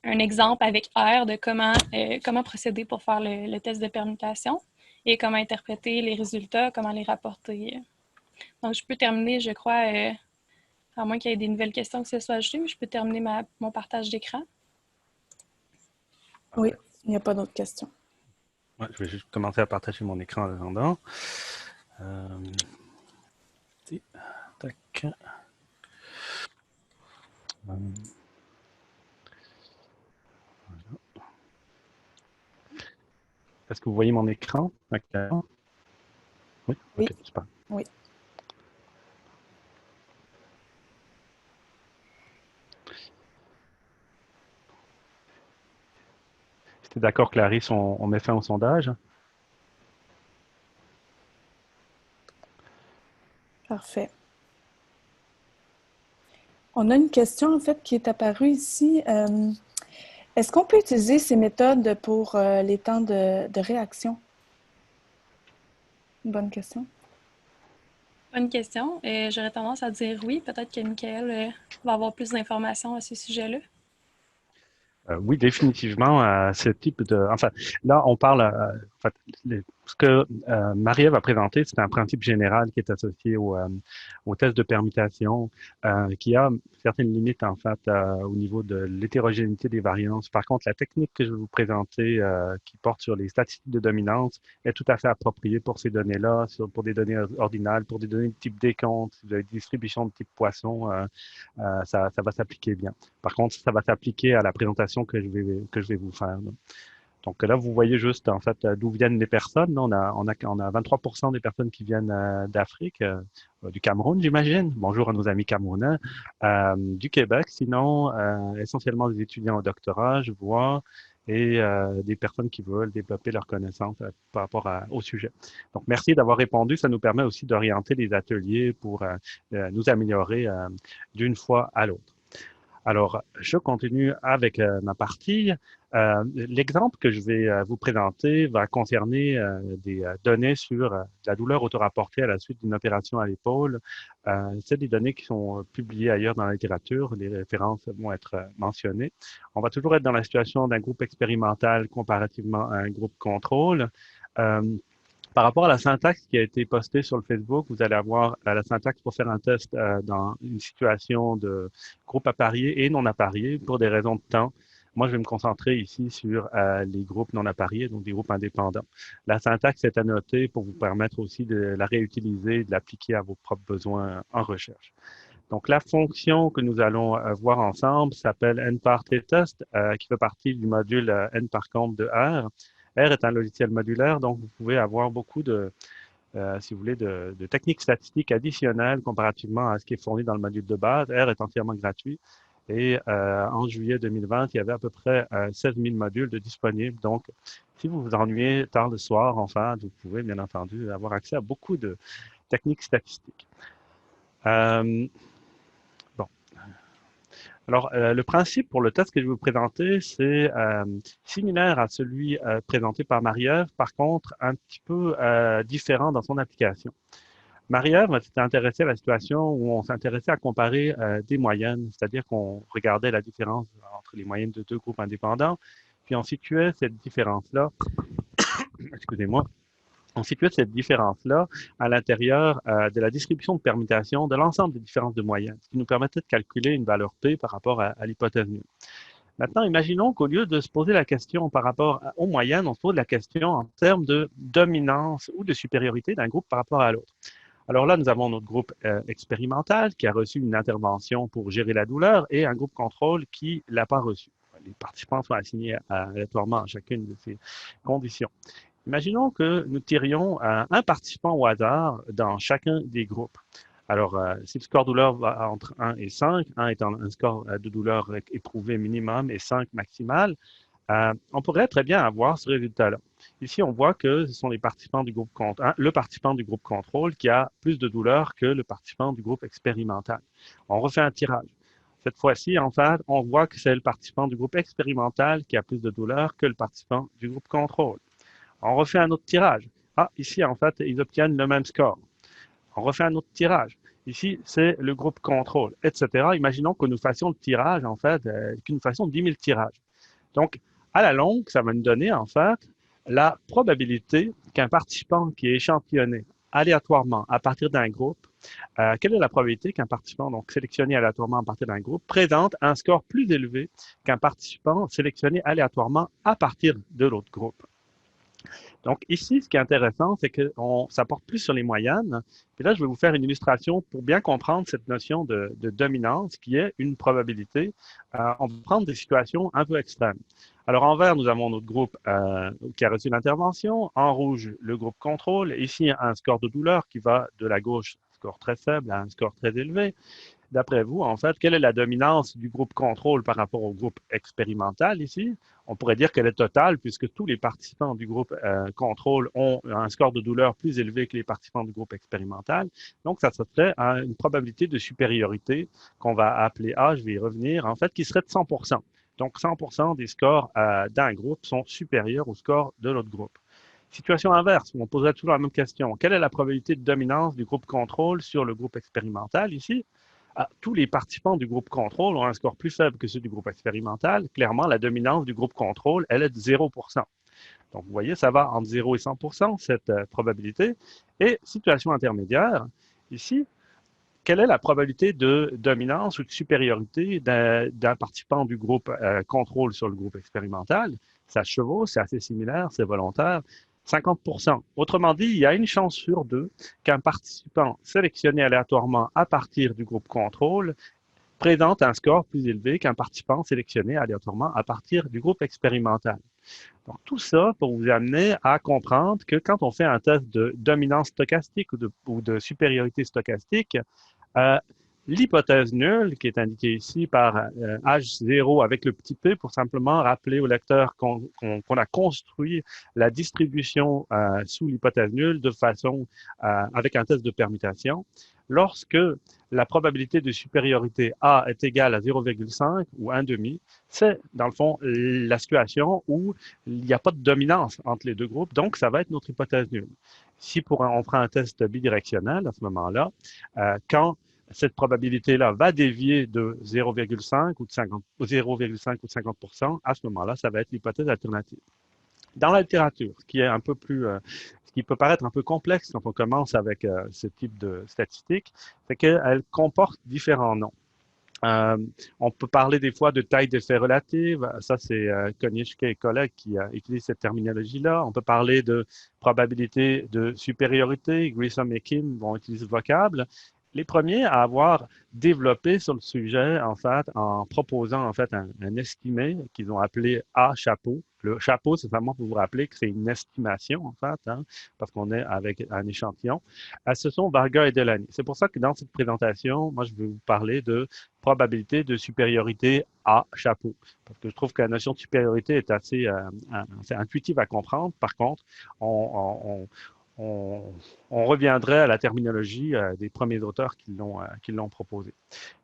un exemple avec R de comment procéder pour faire le test de permutation et comment interpréter les résultats, comment les rapporter. Donc, je peux terminer, je crois, à moins qu'il y ait des nouvelles questions que ce soit ajoutées, mais je peux terminer mon partage d'écran. Oui, il n'y a pas d'autres questions. Ouais, je vais juste commencer à partager mon écran en attendant. Tac. Voilà. Est-ce que vous voyez mon écran? Oui? Oui. Ok, super. Oui. C'était d'accord, Clarisse, on met fin au sondage? Parfait. On a une question, en fait, qui est apparue ici. Est-ce qu'on peut utiliser ces méthodes pour les temps de réaction? Une bonne question. Bonne question. J'aurais tendance à dire oui. Peut-être que Michael va avoir plus d'informations à ce sujet-là. Oui, définitivement, ce type de... Enfin, là, on parle... en fait, ce que Marie-Ève a présenté, c'est un principe général qui est associé au test de permutation, qui a certaines limites, en fait, au niveau de l'hétérogénéité des variances. Par contre, la technique que je vais vous présenter, qui porte sur les statistiques de dominance, est tout à fait appropriée pour ces données-là, pour des données ordinales, pour des données de type décompte, si vous avez des distributions de type poisson, ça va s'appliquer bien. Par contre, ça va s'appliquer à la présentation que je vais vous faire. Là. Donc là, vous voyez juste en fait d'où viennent les personnes. Là, on a 23% des personnes qui viennent d'Afrique, du Cameroun, j'imagine. Bonjour à nos amis camerounais. Du Québec, sinon, essentiellement des étudiants au doctorat, je vois, et des personnes qui veulent développer leurs connaissances par rapport au sujet. Donc, merci d'avoir répondu. Ça nous permet aussi d'orienter les ateliers pour nous améliorer d'une fois à l'autre. Alors, je continue avec ma partie. L'exemple que je vais vous présenter va concerner des données sur la douleur autorapportée à la suite d'une opération à l'épaule. C'est des données qui sont publiées ailleurs dans la littérature. Les références vont être mentionnées. On va toujours être dans la situation d'un groupe expérimental comparativement à un groupe contrôle. Par rapport à la syntaxe qui a été postée sur le Facebook, vous allez avoir la syntaxe pour faire un test dans une situation de groupe apparié et non apparié pour des raisons de temps. Moi, je vais me concentrer ici sur les groupes non appariés, donc des groupes indépendants. La syntaxe est à noter pour vous permettre aussi de la réutiliser, de l'appliquer à vos propres besoins en recherche. Donc, la fonction que nous allons voir ensemble s'appelle nPart-test, qui fait partie du module nParComp de R. R est un logiciel modulaire, donc vous pouvez avoir beaucoup de, si vous voulez, de techniques statistiques additionnelles comparativement à ce qui est fourni dans le module de base. R est entièrement gratuit. Et en juillet 2020, il y avait à peu près 16 000 modules de disponibles. Donc, si vous vous ennuyez tard le soir, enfin, vous pouvez bien entendu avoir accès à beaucoup de techniques statistiques. Bon. Alors, le principe pour le test que je vais vous présenter, c'est similaire à celui présenté par Marie-Ève, par contre, un petit peu différent dans son application. Marie-Ève s'était intéressée à la situation où on s'intéressait à comparer des moyennes, c'est-à-dire qu'on regardait la différence entre les moyennes de deux groupes indépendants, puis on situait cette différence-là, excusez-moi, on situait cette différence-là à l'intérieur de la distribution de permutation de l'ensemble des différences de moyenne, ce qui nous permettait de calculer une valeur P par rapport à l'hypothèse nu. Maintenant, imaginons qu'au lieu de se poser la question par rapport aux moyennes, on se pose la question en termes de dominance ou de supériorité d'un groupe par rapport à l'autre. Alors là, nous avons notre groupe expérimental qui a reçu une intervention pour gérer la douleur et un groupe contrôle qui ne l'a pas reçu. Les participants sont assignés aléatoirement à chacune de ces conditions. Imaginons que nous tirions un participant au hasard dans chacun des groupes. Alors, si le score douleur va entre 1 et 5, 1 étant un score de douleur éprouvé minimum et 5 maximal, on pourrait très bien avoir ce résultat-là. Ici, on voit que ce sont les participants du groupe le participant du groupe contrôle qui a plus de douleur que le participant du groupe expérimental. On refait un tirage. Cette fois-ci, en fait, on voit que c'est le participant du groupe expérimental qui a plus de douleur que le participant du groupe contrôle. On refait un autre tirage. Ah, ici, en fait, ils obtiennent le même score. On refait un autre tirage. Ici, c'est le groupe contrôle, etc. Imaginons que nous fassions le tirage, en fait, que nous fassions 10 000 tirages. Donc, à la longue, ça va nous donner, en fait, la probabilité qu'un participant qui est échantillonné aléatoirement à partir d'un groupe, quelle est la probabilité qu'un participant donc sélectionné aléatoirement à partir d'un groupe présente un score plus élevé qu'un participant sélectionné aléatoirement à partir de l'autre groupe? Donc ici, ce qui est intéressant, c'est que ça porte plus sur les moyennes. Puis là, je vais vous faire une illustration pour bien comprendre cette notion de dominance qui est une probabilité. On va prendre des situations un peu extrêmes. Alors en vert, nous avons notre groupe qui a reçu l'intervention. En rouge, le groupe contrôle. Ici, un score de douleur qui va de la gauche, score très faible à un score très élevé. D'après vous, en fait, quelle est la dominance du groupe contrôle par rapport au groupe expérimental ici? On pourrait dire qu'elle est totale puisque tous les participants du groupe contrôle ont un score de douleur plus élevé que les participants du groupe expérimental. Donc, ça serait une probabilité de supériorité qu'on va appeler A, je vais y revenir, en fait, qui serait de 100%. Donc, 100% des scores d'un groupe sont supérieurs au score de l'autre groupe. Situation inverse, on poserait toujours la même question. Quelle est la probabilité de dominance du groupe contrôle sur le groupe expérimental ici? tous les participants du groupe contrôle ont un score plus faible que ceux du groupe expérimental, clairement, la dominance du groupe contrôle, elle est de 0%. Donc, vous voyez, ça va entre 0 et 100%, cette probabilité. Et situation intermédiaire, ici, quelle est la probabilité de dominance ou de supériorité d'un participant du groupe contrôle sur le groupe expérimental? Ça chevauche, c'est assez similaire, c'est volontaire. 50%. Autrement dit, il y a une chance sur deux qu'un participant sélectionné aléatoirement à partir du groupe contrôle présente un score plus élevé qu'un participant sélectionné aléatoirement à partir du groupe expérimental. Donc, tout ça pour vous amener à comprendre que quand on fait un test de dominance stochastique ou de supériorité stochastique, euh, l'hypothèse nulle, qui est indiquée ici par H0 avec le petit p, pour simplement rappeler au lecteur qu'on a construit la distribution sous l'hypothèse nulle de façon avec un test de permutation. Lorsque la probabilité de supériorité A est égale à 0,5 ou 1,5, c'est dans le fond la situation où il n'y a pas de dominance entre les deux groupes, donc ça va être notre hypothèse nulle. Si on prend un test bidirectionnel à ce moment-là, quand cette probabilité-là va dévier de 0,5 ou de 0,5 ou de 50%, à ce moment-là, ça va être l'hypothèse alternative. Dans la littérature, ce qui est un peu plus, ce qui peut paraître un peu complexe quand on commence avec ce type de statistiques, c'est qu'elle comporte différents noms. On peut parler des fois de taille d'effet relative. Ça, c'est Konieczka et collègues qui utilisent cette terminologie-là. On peut parler de probabilité de supériorité. Grissom et Kim vont utiliser ce vocable. Les premiers à avoir développé sur le sujet, en fait, en proposant en fait un estimé qu'ils ont appelé A-chapeau. Le chapeau, c'est vraiment pour vous rappeler que c'est une estimation, en fait, hein, parce qu'on est avec un échantillon. Ce sont Varga et Delany. C'est pour ça que dans cette présentation, moi, je vais vous parler de probabilité de supériorité à chapeau. Parce que je trouve que la notion de supériorité est assez intuitive à comprendre. Par contre, on reviendrait à la terminologie des premiers auteurs qui l'ont proposé.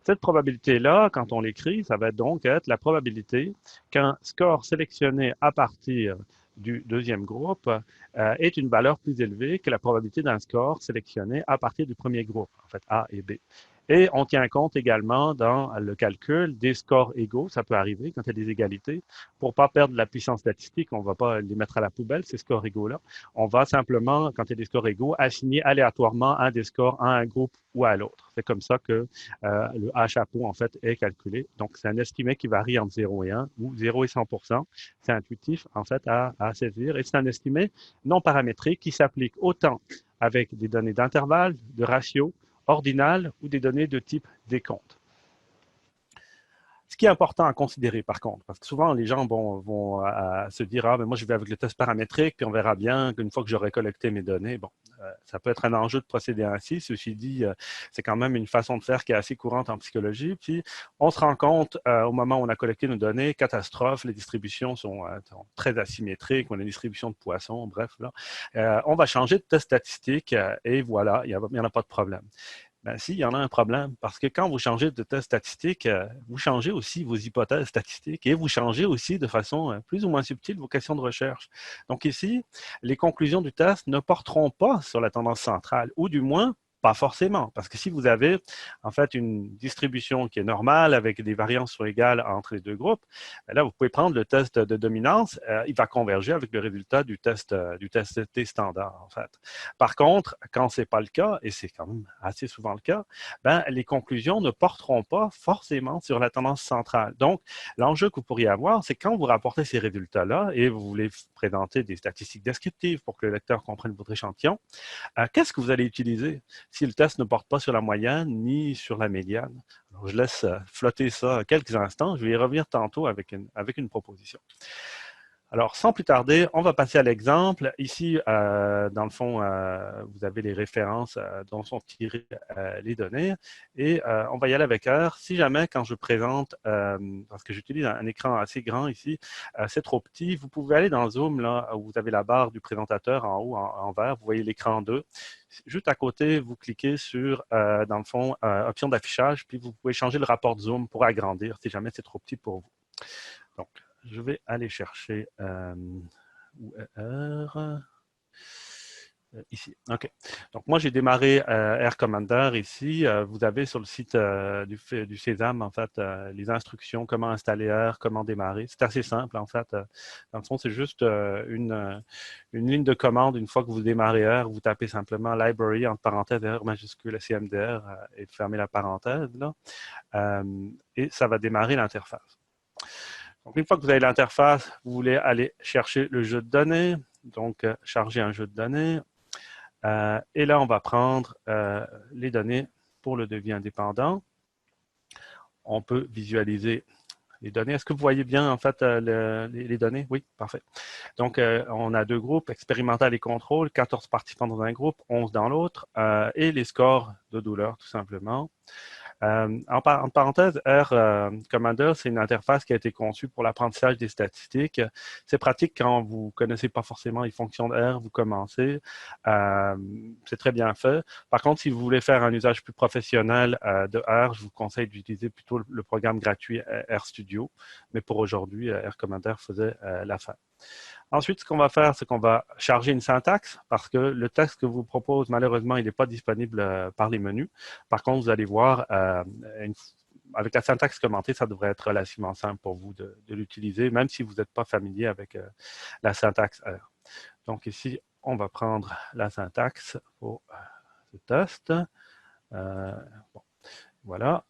Cette probabilité-là, quand on l'écrit, ça va donc être la probabilité qu'un score sélectionné à partir du deuxième groupe est une valeur plus élevée que la probabilité d'un score sélectionné à partir du premier groupe, en fait A et B. Et on tient compte également dans le calcul des scores égaux, ça peut arriver quand il y a des égalités. Pour ne pas perdre la puissance statistique, on ne va pas les mettre à la poubelle, ces scores égaux-là. On va simplement, quand il y a des scores égaux, assigner aléatoirement un des scores à un groupe ou à l'autre. C'est comme ça que le A-chapeau, en fait, est calculé. Donc, c'est un estimé qui varie entre 0 et 1 ou 0 et 100%. C'est intuitif, en fait, à saisir. Et c'est un estimé non paramétrique qui s'applique autant avec des données d'intervalle, de ratio, ordinal ou des données de type décompte. Ce qui est important à considérer, par contre, parce que souvent, les gens vont se dire « Ah, mais moi, je vais avec le test paramétrique, puis on verra bien qu'une fois que j'aurai collecté mes données. » Bon, ça peut être un enjeu de procéder ainsi. Ceci dit, c'est quand même une façon de faire qui est assez courante en psychologie. Puis, on se rend compte, au moment où on a collecté nos données, catastrophe, les distributions sont très asymétriques, on a une distribution de poissons, bref, là. On va changer de test statistique et voilà, il n'y en a pas de problème. Ben, si, il y en a un problème, parce que quand vous changez de test statistique, vous changez aussi vos hypothèses statistiques et vous changez aussi de façon plus ou moins subtile vos questions de recherche. Donc ici, les conclusions du test ne porteront pas sur la tendance centrale, ou du moins, pas forcément, parce que si vous avez en fait une distribution qui est normale avec des variances sont égales entre les deux groupes, là, vous pouvez prendre le test de dominance, il va converger avec le résultat du test T standard, en fait. Par contre, quand ce n'est pas le cas, et c'est quand même assez souvent le cas, ben, les conclusions ne porteront pas forcément sur la tendance centrale. Donc, l'enjeu que vous pourriez avoir, c'est quand vous rapportez ces résultats-là et vous voulez présenter des statistiques descriptives pour que le lecteur comprenne votre échantillon, qu'est-ce que vous allez utiliser si le test ne porte pas sur la moyenne ni sur la médiane? Alors, je laisse flotter ça quelques instants. Je vais y revenir tantôt avec une proposition. Alors, sans plus tarder, on va passer à l'exemple. Ici, dans le fond, vous avez les références dont sont tirées les données. Et on va y aller avec R. Si jamais, quand je présente, parce que j'utilise un écran assez grand ici, c'est trop petit, vous pouvez aller dans Zoom, là, où vous avez la barre du présentateur en haut, en vert. Vous voyez l'écran 2. Juste à côté, vous cliquez sur, dans le fond, option d'affichage, puis vous pouvez changer le rapport de Zoom pour agrandir si jamais c'est trop petit pour vous. Donc, je vais aller chercher où est R. Ici, OK. Donc, moi, j'ai démarré Air Commander ici. Vous avez sur le site du Sésame, en fait, les instructions, comment installer Air, comment démarrer. C'est assez simple, en fait. Dans le fond, c'est juste une ligne de commande. Une fois que vous démarrez Air, vous tapez simplement Library, entre parenthèses, Air majuscule, CMDR, et fermez la parenthèse, là. Et ça va démarrer l'interface. Donc, une fois que vous avez l'interface, vous voulez aller chercher le jeu de données. Donc, charger un jeu de données. Et là, on va prendre les données pour le devis indépendant. On peut visualiser les données. Est-ce que vous voyez bien, en fait, les données? Oui, parfait. Donc, on a 2 groupes, expérimental et contrôle, 14 participants dans un groupe, 11 dans l'autre, et les scores de douleur, tout simplement. En parenthèse, Air Commander, c'est une interface qui a été conçue pour l'apprentissage des statistiques. C'est pratique quand vous ne connaissez pas forcément les fonctions d'Air, vous commencez. C'est très bien fait. Par contre, si vous voulez faire un usage plus professionnel de Air, je vous conseille d'utiliser plutôt le programme gratuit Air Studio. Mais pour aujourd'hui, Air Commander faisait l'affaire. Ensuite, ce qu'on va faire, c'est qu'on va charger une syntaxe parce que le texte que vous propose, malheureusement, il n'est pas disponible par les menus. Par contre, vous allez voir, avec la syntaxe commentée, ça devrait être relativement simple pour vous de l'utiliser, même si vous n'êtes pas familier avec la syntaxe R. Donc ici, on va prendre la syntaxe pour ce test. Bon, voilà.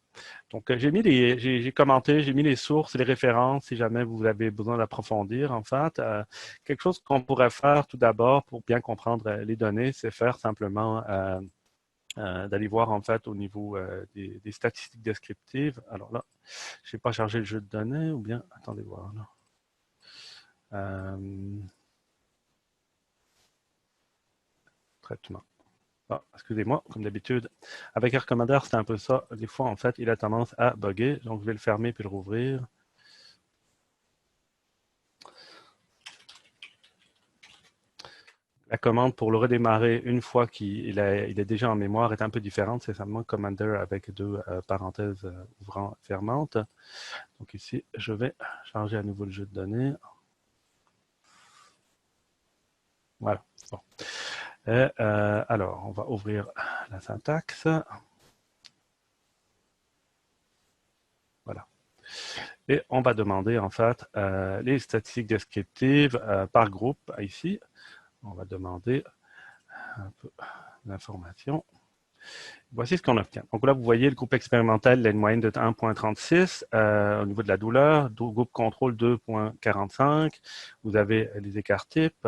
Donc, j'ai commenté, j'ai mis les sources, les références, si jamais vous avez besoin d'approfondir, en fait. Quelque chose qu'on pourrait faire tout d'abord pour bien comprendre les données, c'est faire simplement d'aller voir, en fait, au niveau des statistiques descriptives. Alors là, je n'ai pas chargé le jeu de données, ou bien, attendez voir là. Traitement. Ah, excusez-moi, comme d'habitude, avec Air Commander, c'est un peu ça. Des fois, en fait, il a tendance à bugger. Donc, je vais le fermer puis le rouvrir. La commande pour le redémarrer une fois qu'il est déjà en mémoire est un peu différente. C'est simplement Commander avec 2 parenthèses ouvrant fermantes. Donc ici, je vais charger à nouveau le jeu de données. Voilà. Bon. Et, alors, on va ouvrir la syntaxe. Voilà. Et on va demander, en fait, les statistiques descriptives par groupe, ici. On va demander un peu d'informations. Voici ce qu'on obtient. Donc là, vous voyez le groupe expérimental, il a une moyenne de 1,36 au niveau de la douleur, groupe contrôle 2,45. Vous avez les écarts types,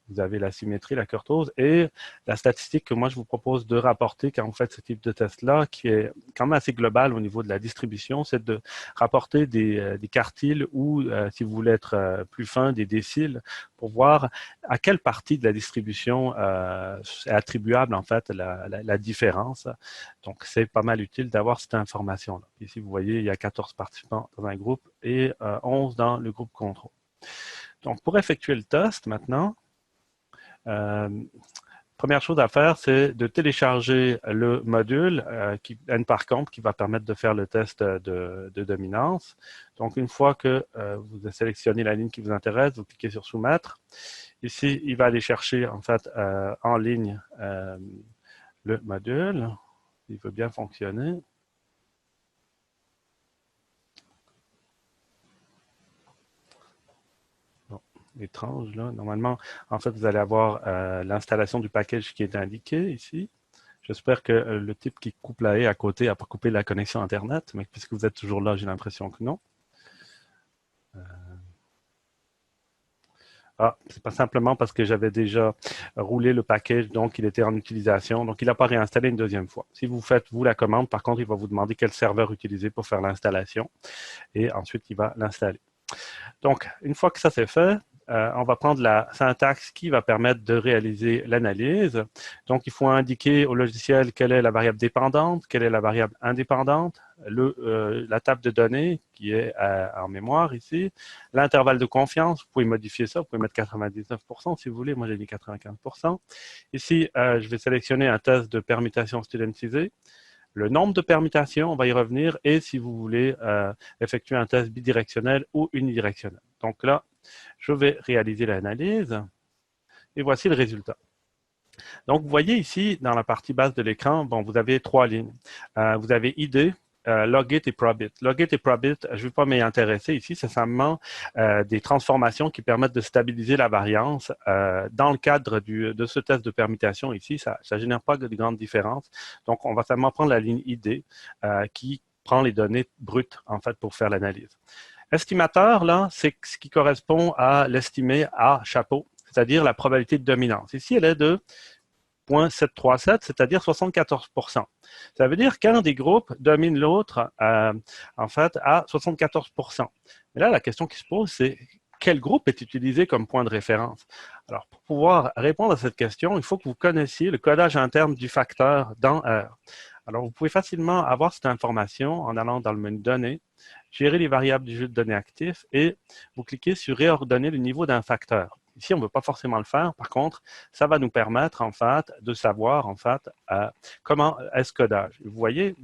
vous avez la symétrie, la kurtose et la statistique que moi je vous propose de rapporter quand vous faites ce type de test-là, qui est quand même assez global au niveau de la distribution, c'est de rapporter des quartiles ou, si vous voulez être plus fin, des déciles pour voir à quelle partie de la distribution est attribuable en fait la différence. Donc, c'est pas mal utile d'avoir cette information-là. Ici, vous voyez, il y a 14 participants dans un groupe et 11 dans le groupe contrôle. Donc, pour effectuer le test maintenant, première chose à faire, c'est de télécharger le module NParComp qui va permettre de faire le test de dominance. Donc, une fois que vous sélectionnez la ligne qui vous intéresse, vous cliquez sur Soumettre. Ici, il va aller chercher en fait en ligne le module. Il veut bien fonctionner. Bon, étrange là. Normalement, en fait, vous allez avoir l'installation du package qui est indiqué ici. J'espère que le type qui coupe la haie à côté n'a pas coupé la connexion Internet, mais puisque vous êtes toujours là, j'ai l'impression que non. Ah, c'est pas simplement parce que j'avais déjà roulé le package, donc il était en utilisation, donc il n'a pas réinstallé une deuxième fois. Si vous faites, vous, la commande, par contre, il va vous demander quel serveur utiliser pour faire l'installation, et ensuite, il va l'installer. Donc, une fois que ça c'est fait, on va prendre la syntaxe qui va permettre de réaliser l'analyse. Donc, il faut indiquer au logiciel quelle est la variable dépendante, quelle est la variable indépendante, la table de données qui est en mémoire ici, l'intervalle de confiance, vous pouvez modifier ça, vous pouvez mettre 99% si vous voulez, moi j'ai mis 95%. Ici, je vais sélectionner un test de permutation studentisée. Le nombre de permutations, on va y revenir, et si vous voulez effectuer un test bidirectionnel ou unidirectionnel. Donc là, je vais réaliser l'analyse, et voici le résultat. Donc, vous voyez ici, dans la partie basse de l'écran, bon, vous avez 3 lignes. Vous avez ID, logit et probit. Logit et probit, je ne vais pas m'y intéresser ici, c'est simplement des transformations qui permettent de stabiliser la variance. Dans le cadre de ce test de permutation ici, ça ne génère pas de grandes différences. Donc, on va simplement prendre la ligne ID qui prend les données brutes, en fait, pour faire l'analyse. Estimateur, là, c'est ce qui correspond à l'estimé à chapeau, c'est-à-dire la probabilité de dominance. Ici, elle est de 0,737, c'est-à-dire 74%. Ça veut dire qu'un des groupes domine l'autre, en fait, à 74%. Mais là, la question qui se pose, c'est quel groupe est utilisé comme point de référence? Alors, pour pouvoir répondre à cette question, il faut que vous connaissiez le codage interne du facteur dans R. Alors, vous pouvez facilement avoir cette information en allant dans le menu Données, gérer les variables du jeu de données actif et vous cliquez sur Réordonner le niveau d'un facteur. Ici, on ne veut pas forcément le faire. Par contre, ça va nous permettre, en fait, de savoir, en fait, comment est ce codage. Vous voyez,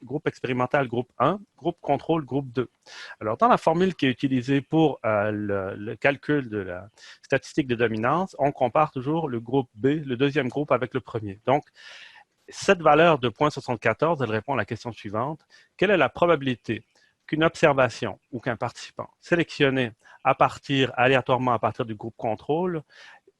groupe expérimental, groupe 1, groupe contrôle, groupe 2. Alors, dans la formule qui est utilisée pour le calcul de la statistique de dominance, on compare toujours le groupe B, le deuxième groupe, avec le premier. Donc, cette valeur de 0,74, elle répond à la question suivante. Quelle est la probabilité qu'une observation ou qu'un participant sélectionné aléatoirement à partir du groupe contrôle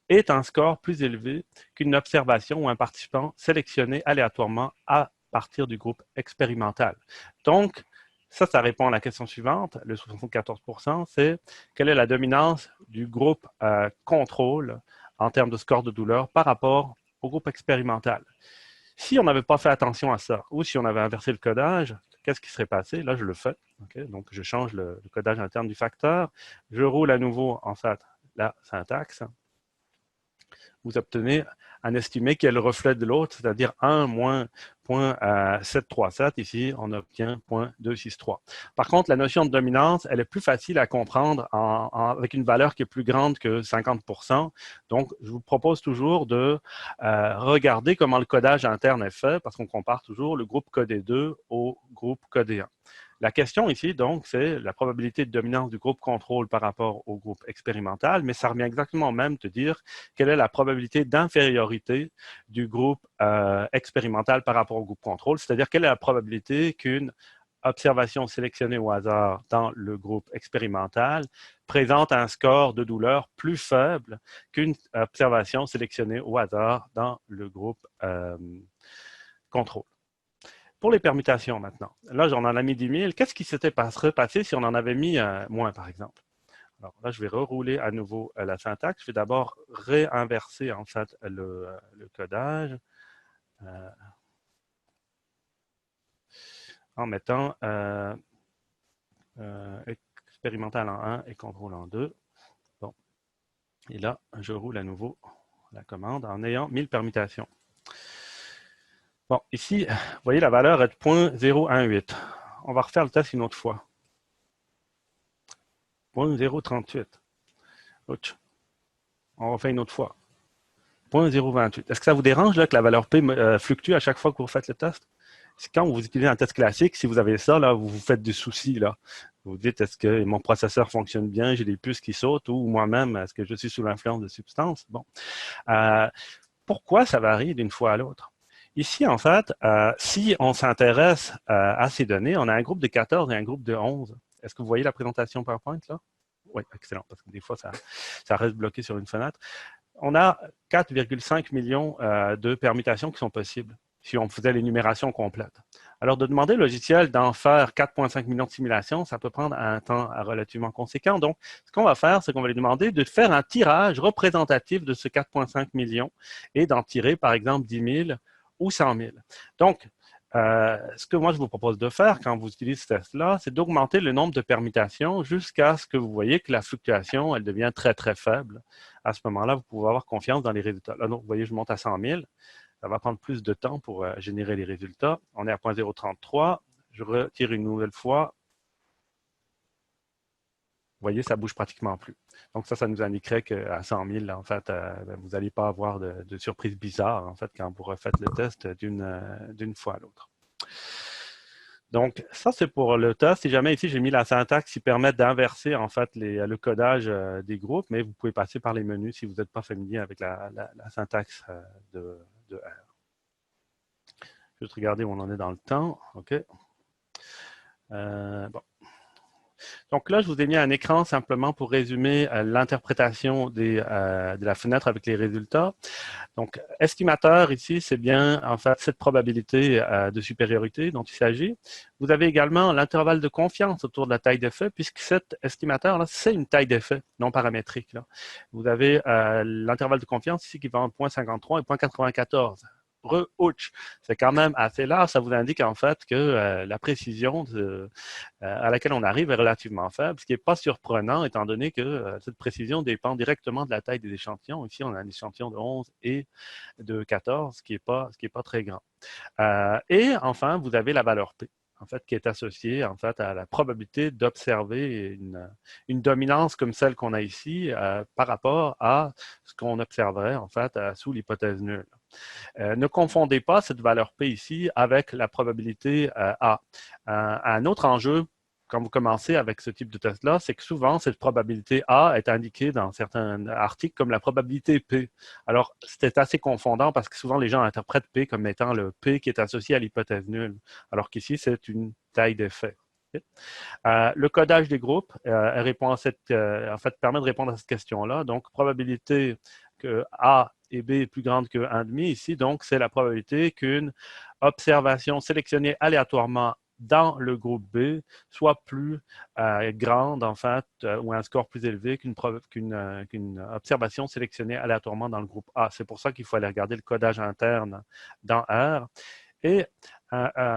ait un score plus élevé qu'une observation ou un participant sélectionné aléatoirement à partir du groupe expérimental? Donc, ça répond à la question suivante. Le 74%, c'est quelle est la dominance du groupe contrôle en termes de score de douleur par rapport au groupe expérimental. Si on n'avait pas fait attention à ça, ou si on avait inversé le codage, qu'est-ce qui serait passé? Là, je le fais. Okay? Donc, je change le codage interne du facteur. Je roule à nouveau, en fait, la syntaxe. Vous obtenez un estimé qui est le reflet de l'autre, c'est-à-dire 1 moins 0,737. Ici, on obtient 0,263. Par contre, la notion de dominance, elle est plus facile à comprendre avec une valeur qui est plus grande que 50%. Donc, je vous propose toujours de regarder comment le codage interne est fait, parce qu'on compare toujours le groupe codé 2 au groupe codé 1. La question ici, donc, c'est la probabilité de dominance du groupe contrôle par rapport au groupe expérimental, mais ça revient exactement au même de dire quelle est la probabilité d'infériorité du groupe expérimental par rapport au groupe contrôle, c'est-à-dire quelle est la probabilité qu'une observation sélectionnée au hasard dans le groupe expérimental présente un score de douleur plus faible qu'une observation sélectionnée au hasard dans le groupe contrôle. Pour les permutations maintenant, là, j'en en ai mis 10 000. Qu'est-ce qui s'était passé si on en avait mis moins, par exemple? Alors là, je vais rerouler à nouveau la syntaxe. Je vais d'abord réinverser, en fait, le codage en mettant expérimental en 1 et contrôle en 2. Bon. Et là, je roule à nouveau la commande en ayant 1000 permutations. Bon, ici, vous voyez, la valeur est de 0,018. On va refaire le test une autre fois. 0,038. Ouch. On refait une autre fois. 0,028. Est-ce que ça vous dérange là, que la valeur P fluctue à chaque fois que vous faites le test? C'est quand vous utilisez un test classique, si vous avez ça, là, vous vous faites des soucis. Là. Vous vous dites, est-ce que mon processeur fonctionne bien, j'ai des puces qui sautent, ou moi-même, est-ce que je suis sous l'influence de substances? Bon. Pourquoi ça varie d'une fois à l'autre? Ici, en fait, si on s'intéresse à ces données, on a un groupe de 14 et un groupe de 11. Est-ce que vous voyez la présentation PowerPoint, là? Oui, excellent, parce que des fois, ça reste bloqué sur une fenêtre. On a 4,5 millions de permutations qui sont possibles si on faisait l'énumération complète. Alors, de demander au logiciel d'en faire 4,5 millions de simulations, ça peut prendre un temps relativement conséquent. Donc, ce qu'on va faire, c'est qu'on va lui demander de faire un tirage représentatif de ce 4,5 millions et d'en tirer, par exemple, 10 000 ou 100 000. Donc, ce que moi, je vous propose de faire quand vous utilisez ce test-là, c'est d'augmenter le nombre de permutations jusqu'à ce que vous voyez que la fluctuation, elle devient très, très faible. À ce moment-là, vous pouvez avoir confiance dans les résultats. Là, donc, vous voyez, je monte à 100 000. Ça va prendre plus de temps pour générer les résultats. On est à 0,033. Je retire une nouvelle fois. Vous voyez, ça ne bouge pratiquement plus. Donc ça nous indiquerait qu'à 100 000, là, en fait, vous n'allez pas avoir de surprise bizarre, en fait, quand vous refaites le test d'une fois à l'autre. Donc, ça, c'est pour le test. Si jamais ici, j'ai mis la syntaxe qui permet d'inverser en fait le codage des groupes, mais vous pouvez passer par les menus si vous n'êtes pas familier avec la syntaxe de R. Juste regarder où on en est dans le temps. OK. Bon. Donc là, je vous ai mis un écran simplement pour résumer l'interprétation de la fenêtre avec les résultats. Donc, estimateur ici, c'est bien en fait cette probabilité de supériorité dont il s'agit. Vous avez également l'intervalle de confiance autour de la taille d'effet, puisque cet estimateur-là, c'est une taille d'effet non paramétrique. Là. Vous avez l'intervalle de confiance ici qui va entre 0,53 et 0,94. Ouch, c'est quand même assez large. Ça vous indique en fait que la précision à laquelle on arrive est relativement faible, ce qui n'est pas surprenant étant donné que cette précision dépend directement de la taille des échantillons. Ici, on a un échantillon de 11 et de 14, ce qui n'est pas très grand. Et enfin, vous avez la valeur P, en fait, qui est associée en fait, à la probabilité d'observer une dominance comme celle qu'on a ici par rapport à ce qu'on observerait en fait, sous l'hypothèse nulle. Ne confondez pas cette valeur P ici avec la probabilité A. Un autre enjeu quand vous commencez avec ce type de test-là, c'est que souvent, cette probabilité A est indiquée dans certains articles comme la probabilité P. Alors, c'est assez confondant parce que souvent, les gens interprètent P comme étant le P qui est associé à l'hypothèse nulle, alors qu'ici, c'est une taille d'effet. Le codage des groupes répond à en fait, permet de répondre à cette question-là. Donc, probabilité que A et B est plus grande que 1,5 ici, donc c'est la probabilité qu'une observation sélectionnée aléatoirement dans le groupe B soit plus grande, en fait, ou un score plus élevé qu'une observation sélectionnée aléatoirement dans le groupe A. C'est pour ça qu'il faut aller regarder le codage interne dans R. Et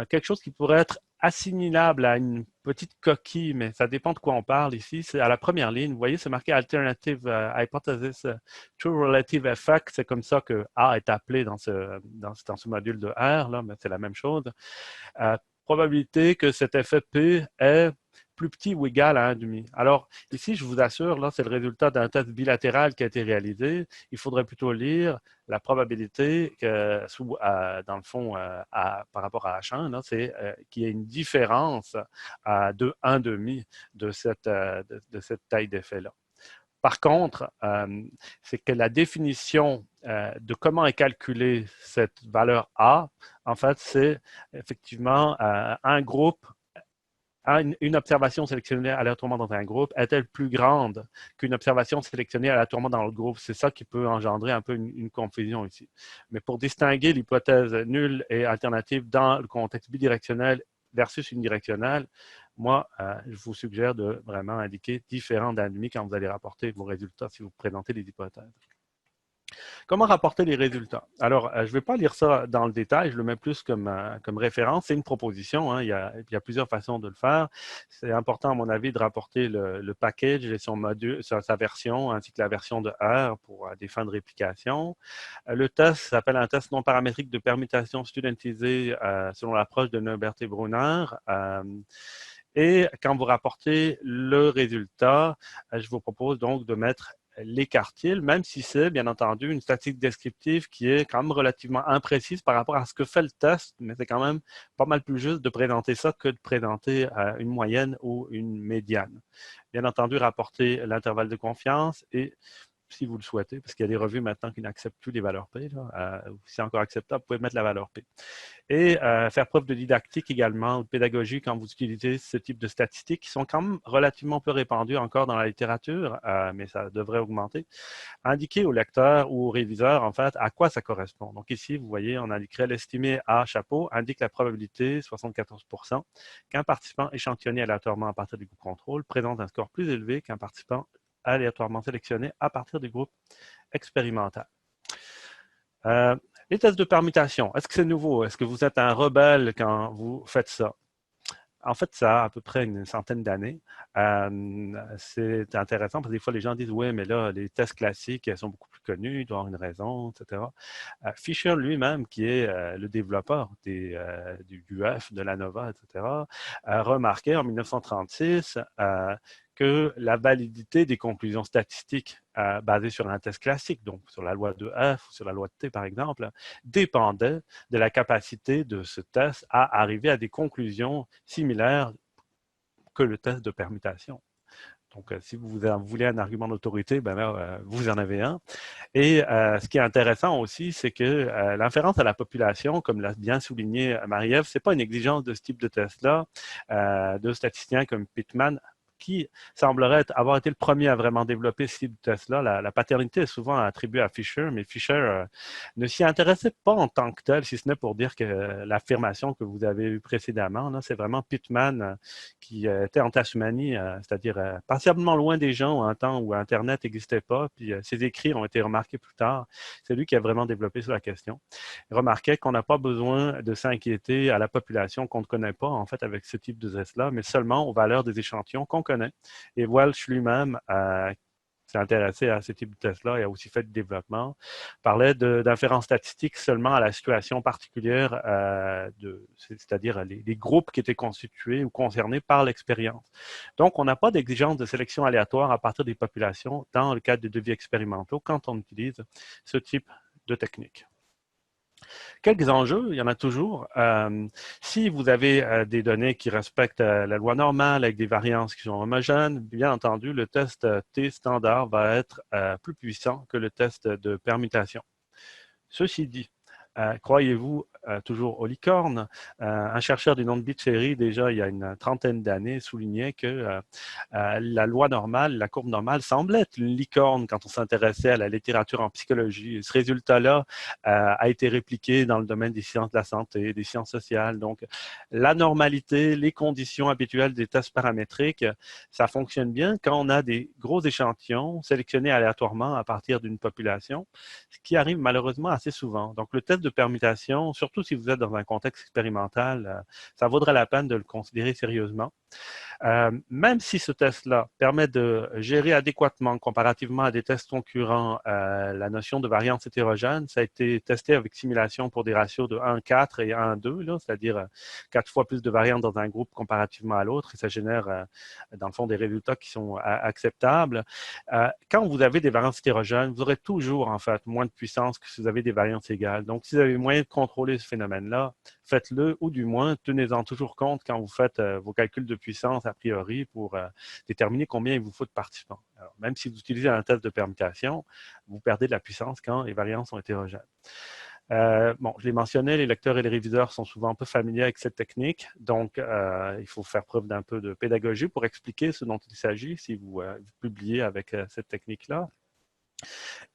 quelque chose qui pourrait être assimilable à une petite coquille, mais ça dépend de quoi on parle ici. C'est à la première ligne, vous voyez, c'est marqué Alternative Hypothesis True Relative Effect. C'est comme ça que A est appelé dans ce module de R, là, mais c'est la même chose. Probabilité que cet effet P est plus petit ou égal à 1,5. Alors, ici, je vous assure, là, c'est le résultat d'un test bilatéral qui a été réalisé. Il faudrait plutôt lire la probabilité que, dans le fond, par rapport à H1, c'est qu'il y ait une différence de 1,5 de cette taille d'effet-là. Par contre, c'est que la définition de comment est calculée cette valeur A, en fait, c'est effectivement un groupe, une observation sélectionnée aléatoirement dans un groupe est-elle plus grande qu'une observation sélectionnée aléatoirement dans l'autre groupe? C'est ça qui peut engendrer un peu une confusion ici. Mais pour distinguer l'hypothèse nulle et alternative dans le contexte bidirectionnel versus unidirectionnel, moi, je vous suggère de vraiment indiquer différents d'1,5 quand vous allez rapporter vos résultats si vous présentez les hypothèses. Comment rapporter les résultats? Alors, je ne vais pas lire ça dans le détail, je le mets plus comme référence. C'est une proposition, hein, il y a plusieurs façons de le faire. C'est important, à mon avis, de rapporter le package et son module, sa version, ainsi que la version de R pour des fins de réplication. Le test s'appelle un test non paramétrique de permutation studentisée selon l'approche de Neubert et Brunner. Et quand vous rapportez le résultat, je vous propose donc de mettre l'écartile, même si c'est bien entendu une statistique descriptive qui est quand même relativement imprécise par rapport à ce que fait le test, mais c'est quand même pas mal plus juste de présenter ça que de présenter une moyenne ou une médiane. Bien entendu, rapporter l'intervalle de confiance et si vous le souhaitez, parce qu'il y a des revues maintenant qui n'acceptent plus les valeurs P. Si c'est encore acceptable, vous pouvez mettre la valeur P. Et faire preuve de didactique également, ou de pédagogie quand vous utilisez ce type de statistiques qui sont quand même relativement peu répandues encore dans la littérature, mais ça devrait augmenter. Indiquer au lecteur ou au réviseur, en fait, à quoi ça correspond. Donc ici, vous voyez, on indiquerait l'estimé A chapeau, indique la probabilité, 74%, qu'un participant échantillonné aléatoirement à partir du groupe contrôle présente un score plus élevé qu'un participant aléatoirement sélectionné à partir du groupe expérimental. Les tests de permutation, est-ce que c'est nouveau? Est-ce que vous êtes un rebelle quand vous faites ça? En fait, ça a à peu près une centaine d'années. C'est intéressant parce que des fois, les gens disent « Oui, mais là, les tests classiques sont beaucoup plus connu, il doit avoir une raison, etc. Fisher lui-même, qui est le développeur du UF, de l'ANOVA, etc., a remarqué en 1936 que la validité des conclusions statistiques basées sur un test classique, donc sur la loi de F ou sur la loi de T par exemple, dépendait de la capacité de ce test à arriver à des conclusions similaires que le test de permutation. Donc, si vous voulez un argument d'autorité, ben là, vous en avez un. Et ce qui est intéressant aussi, c'est que l'inférence à la population, comme l'a bien souligné Marie-Ève, ce n'est pas une exigence de ce type de test-là, de statisticiens comme Pittman, qui semblerait avoir été le premier à vraiment développer ce type de test-là. La paternité est souvent attribuée à Fisher, mais Fisher ne s'y intéressait pas en tant que tel, si ce n'est pour dire que l'affirmation que vous avez eue précédemment, c'est vraiment Pittman qui était en Tasmanie, c'est-à-dire passablement loin des gens à un temps où Internet n'existait pas, puis ses écrits ont été remarqués plus tard. C'est lui qui a vraiment développé sur la question. Il remarquait qu'on n'a pas besoin de s'inquiéter à la population qu'on ne connaît pas, en fait, avec ce type de test-là, mais seulement aux valeurs des échantillons qu'on connaît. Et Welch lui-même s'est intéressé à ce type de test-là et a aussi fait du développement, parlait d'inférence statistique seulement à la situation particulière, c'est-à-dire les groupes qui étaient constitués ou concernés par l'expérience. Donc, on n'a pas d'exigence de sélection aléatoire à partir des populations dans le cadre des devis expérimentaux quand on utilise ce type de technique. Quelques enjeux, il y en a toujours. Si vous avez des données qui respectent la loi normale avec des variances qui sont homogènes, bien entendu, le test T standard va être plus puissant que le test de permutation. Ceci dit, croyez-vous toujours aux licornes? Un chercheur du nom de Bicheri, déjà il y a une trentaine d'années, soulignait que la loi normale, la courbe normale, semblait être une licorne quand on s'intéressait à la littérature en psychologie. Ce résultat-là a été répliqué dans le domaine des sciences de la santé, des sciences sociales. Donc, la normalité, les conditions habituelles des tests paramétriques, ça fonctionne bien quand on a des gros échantillons sélectionnés aléatoirement à partir d'une population, ce qui arrive malheureusement assez souvent. Donc, le test de permutation, surtout si vous êtes dans un contexte expérimental, ça vaudrait la peine de le considérer sérieusement. Même si ce test-là permet de gérer adéquatement, comparativement à des tests concurrents, la notion de variance hétérogène, ça a été testé avec simulation pour des ratios de 1,4 et 1,2, c'est-à-dire 4 fois plus de variantes dans un groupe comparativement à l'autre, et ça génère, dans le fond, des résultats qui sont acceptables. Quand vous avez des variances hétérogènes, vous aurez toujours, en fait, moins de puissance que si vous avez des variances égales. Donc, si vous avez moyen de contrôler ce phénomène-là, faites-le, ou du moins, tenez-en toujours compte quand vous faites vos calculs de puissance a priori pour déterminer combien il vous faut de participants. Alors, même si vous utilisez un test de permutation, vous perdez de la puissance quand les variances sont hétérogènes. Bon, je l'ai mentionné, les lecteurs et les réviseurs sont souvent un peu familiers avec cette technique, donc il faut faire preuve d'un peu de pédagogie pour expliquer ce dont il s'agit si vous publiez avec cette technique-là.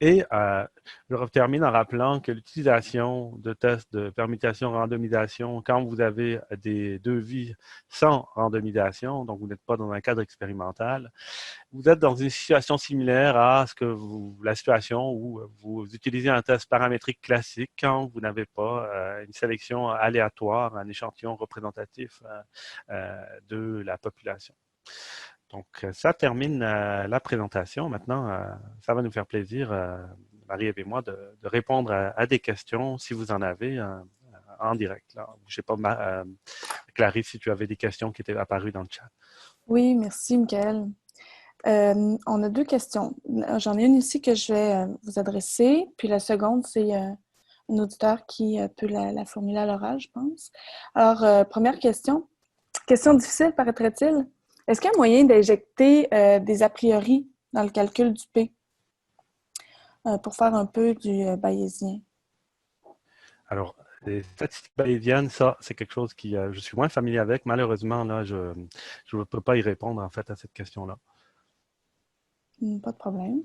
Et je termine en rappelant que l'utilisation de tests de permutation-randomisation, quand vous avez des devis sans randomisation, donc vous n'êtes pas dans un cadre expérimental, vous êtes dans une situation similaire à la situation où vous utilisez un test paramétrique classique quand vous n'avez pas une sélection aléatoire, un échantillon représentatif de la population. Donc, ça termine la présentation. Maintenant, ça va nous faire plaisir, Marie-Ève et moi, de répondre à des questions, si vous en avez, en direct. Là. Je ne sais pas, Clarisse, si tu avais des questions qui étaient apparues dans le chat. Oui, merci, Michael. On a deux questions. J'en ai une ici que je vais vous adresser, puis la seconde, c'est un auditeur qui peut la formuler à l'oral, je pense. Alors, première question. Question difficile, paraîtrait-il. Est-ce qu'il y a moyen d'injecter des a priori dans le calcul du P pour faire un peu du bayésien? Alors, les statistiques bayésiennes, ça, c'est quelque chose qui je suis moins familier avec. Malheureusement, là, je ne peux pas y répondre, en fait, à cette question-là. Pas de problème.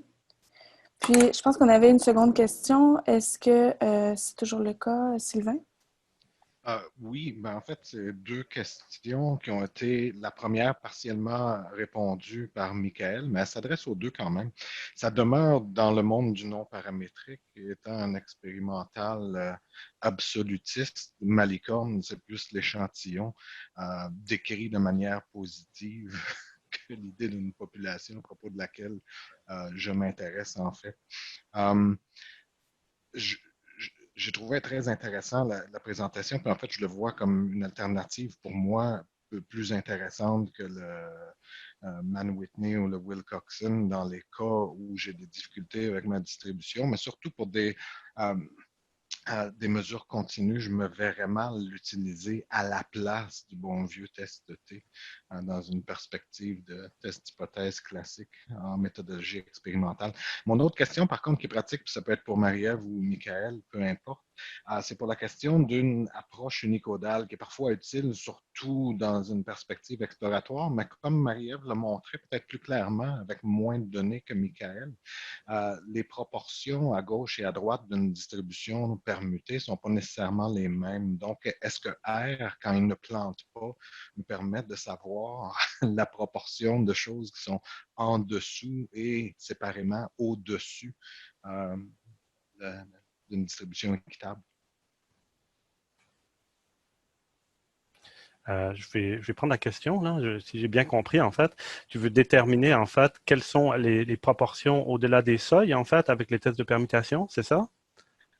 Puis, je pense qu'on avait une seconde question. Est-ce que c'est toujours le cas, Sylvain? Oui, ben en fait, c'est deux questions qui ont été, la première partiellement répondue par Michael, mais elle s'adresse aux deux quand même. Ça demeure dans le monde du non paramétrique, et étant un expérimental absolutiste, Malicorne, c'est plus l'échantillon décrit de manière positive que l'idée d'une population à propos de laquelle je m'intéresse en fait. J'ai trouvé très intéressant la présentation, puis en fait, je le vois comme une alternative pour moi un peu plus intéressante que le Man Whitney ou le Wilcoxon dans les cas où j'ai des difficultés avec ma distribution, mais surtout pour des mesures continues, je me verrais mal l'utiliser à la place du bon vieux test de T dans une perspective de test d'hypothèse classique en méthodologie expérimentale. Mon autre question, par contre, qui est pratique, puis ça peut être pour Marie-Ève ou Michael, peu importe, c'est pour la question d'une approche unicodale qui est parfois utile, surtout dans une perspective exploratoire, mais comme Marie-Ève l'a montré peut-être plus clairement avec moins de données que Michael, les proportions à gauche et à droite d'une distribution permutée ne sont pas nécessairement les mêmes. Donc, est-ce que R, quand il ne plante pas, nous permet de savoir la proportion de choses qui sont en dessous et séparément au-dessus d'une distribution équitable? Je vais prendre la question, là. Si j'ai bien compris, en fait, tu veux déterminer, en fait, quelles sont les proportions au-delà des seuils, en fait, avec les tests de permutation, c'est ça?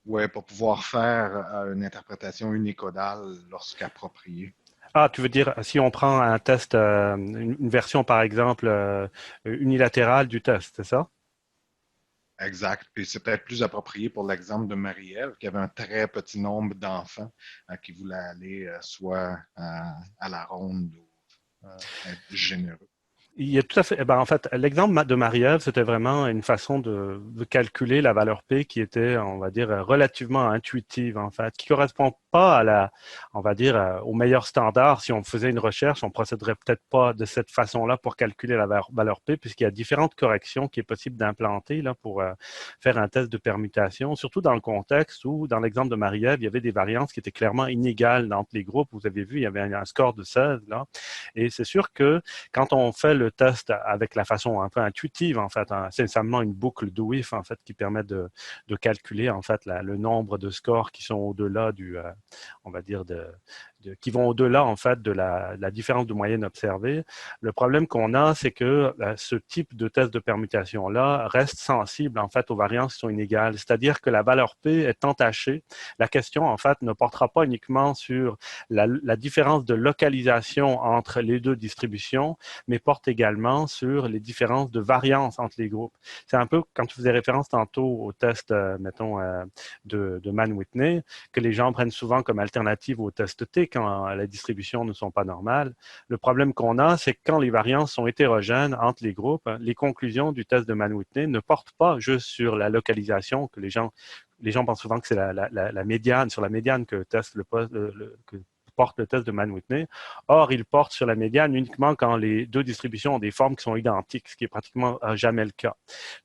Oui, pour pouvoir faire une interprétation unicodale lorsqu'appropriée. Ah, tu veux dire, si on prend un test, une version, par exemple, unilatérale du test, c'est ça? Exact. Puis c'est peut-être plus approprié pour l'exemple de Marie-Ève, qui avait un très petit nombre d'enfants qui voulaient aller soit à la ronde ou être généreux. Il y a tout à fait. Eh ben, en fait, l'exemple de Marie-Ève, c'était vraiment une façon de calculer la valeur P qui était, on va dire, relativement intuitive, en fait, qui correspond pas à on va dire, au meilleur standard. Si on faisait une recherche, on procéderait peut-être pas de cette façon-là pour calculer la valeur P, puisqu'il y a différentes corrections qui est possible d'implanter là pour faire un test de permutation, surtout dans le contexte où, dans l'exemple de Marie-Ève, il y avait des variances qui étaient clairement inégales entre les groupes. Vous avez vu, il y avait un score de 16 là, et c'est sûr que quand on fait le test avec la façon un peu intuitive, en fait, c'est simplement une boucle DOIF, en fait, qui permet de calculer, en fait, le nombre de scores qui sont au-delà on va dire, qui vont au-delà, en fait, de la différence de moyenne observée. Le problème qu'on a, c'est que ce type de test de permutation-là reste sensible, en fait, aux variances qui sont inégales. C'est-à-dire que la valeur P est entachée. La question, en fait, ne portera pas uniquement sur la différence de localisation entre les deux distributions, mais porte également sur les différences de variance entre les groupes. C'est un peu, quand tu faisais référence tantôt au test, mettons, de Mann-Whitney, que les gens prennent souvent comme alternative au test T quand les distributions ne sont pas normales. Le problème qu'on a, c'est que quand les variances sont hétérogènes entre les groupes, les conclusions du test de Mann-Whitney ne portent pas juste sur la localisation que les gens pensent souvent que c'est la médiane, sur la médiane que porte le test de Mann-Whitney. Or, il porte sur la médiane uniquement quand les deux distributions ont des formes qui sont identiques, ce qui est pratiquement jamais le cas.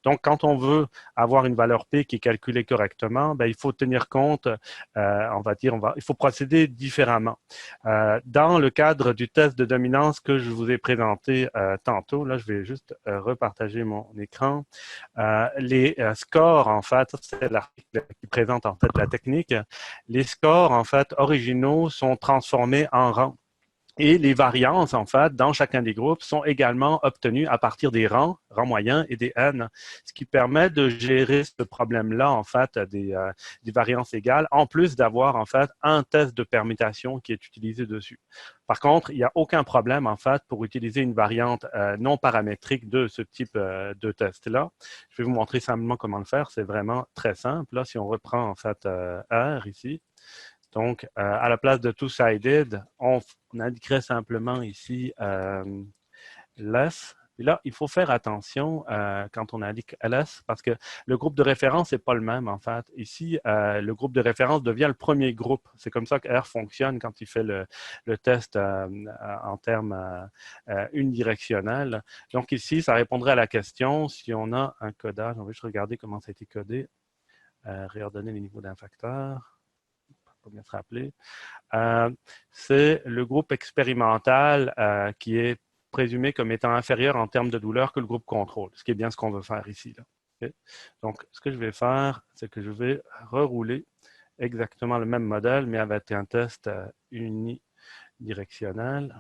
Donc, quand on veut avoir une valeur P qui est calculée correctement, ben, il faut tenir compte, on va dire, il faut procéder différemment. Dans le cadre du test de dominance que je vous ai présenté tantôt, là, je vais juste repartager mon écran. Les scores, en fait, c'est l'article qui présente en fait la technique. Les scores, en fait, originaux sont transformés en rangs. Et les variances, en fait, dans chacun des groupes sont également obtenues à partir des rangs moyens et des N, ce qui permet de gérer ce problème-là, en fait, des variances égales, en plus d'avoir, en fait, un test de permutation qui est utilisé dessus. Par contre, il n'y a aucun problème, en fait, pour utiliser une variante non paramétrique de ce type de test-là. Je vais vous montrer simplement comment le faire. C'est vraiment très simple. Là, si on reprend, en fait, R ici, donc, à la place de two-sided, on indiquerait simplement ici less. Et là, il faut faire attention quand on indique ls parce que le groupe de référence n'est pas le même en fait. Ici, le groupe de référence devient le premier groupe. C'est comme ça que R fonctionne quand il fait le test en termes unidirectionnels. Donc ici, ça répondrait à la question si on a un codage. On va juste regarder comment ça a été codé. Réordonner les niveaux d'un facteur. Pas bien se rappeler. C'est le groupe expérimental qui est présumé comme étant inférieur en termes de douleur que le groupe contrôle, ce qui est bien ce qu'on veut faire ici. Là. Okay? Donc, ce que je vais faire, c'est que je vais rerouler exactement le même modèle, mais avec un test unidirectionnel.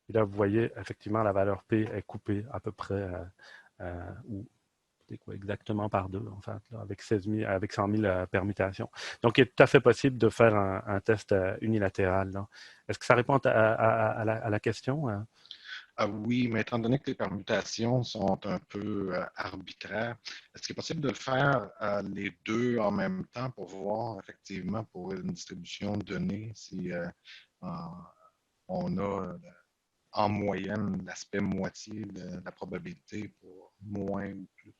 Et là, vous voyez, effectivement, la valeur P est coupée à peu près, ou exactement par 2, en fait, là, avec 100 000 permutations. Donc, il est tout à fait possible de faire un test unilatéral. Est-ce que ça répond à la question? Ah oui, mais étant donné que les permutations sont un peu arbitraires, est-ce qu'il est possible de le faire les deux en même temps pour voir effectivement pour une distribution de données si on a en moyenne l'aspect moitié de la probabilité pour moins ou plus?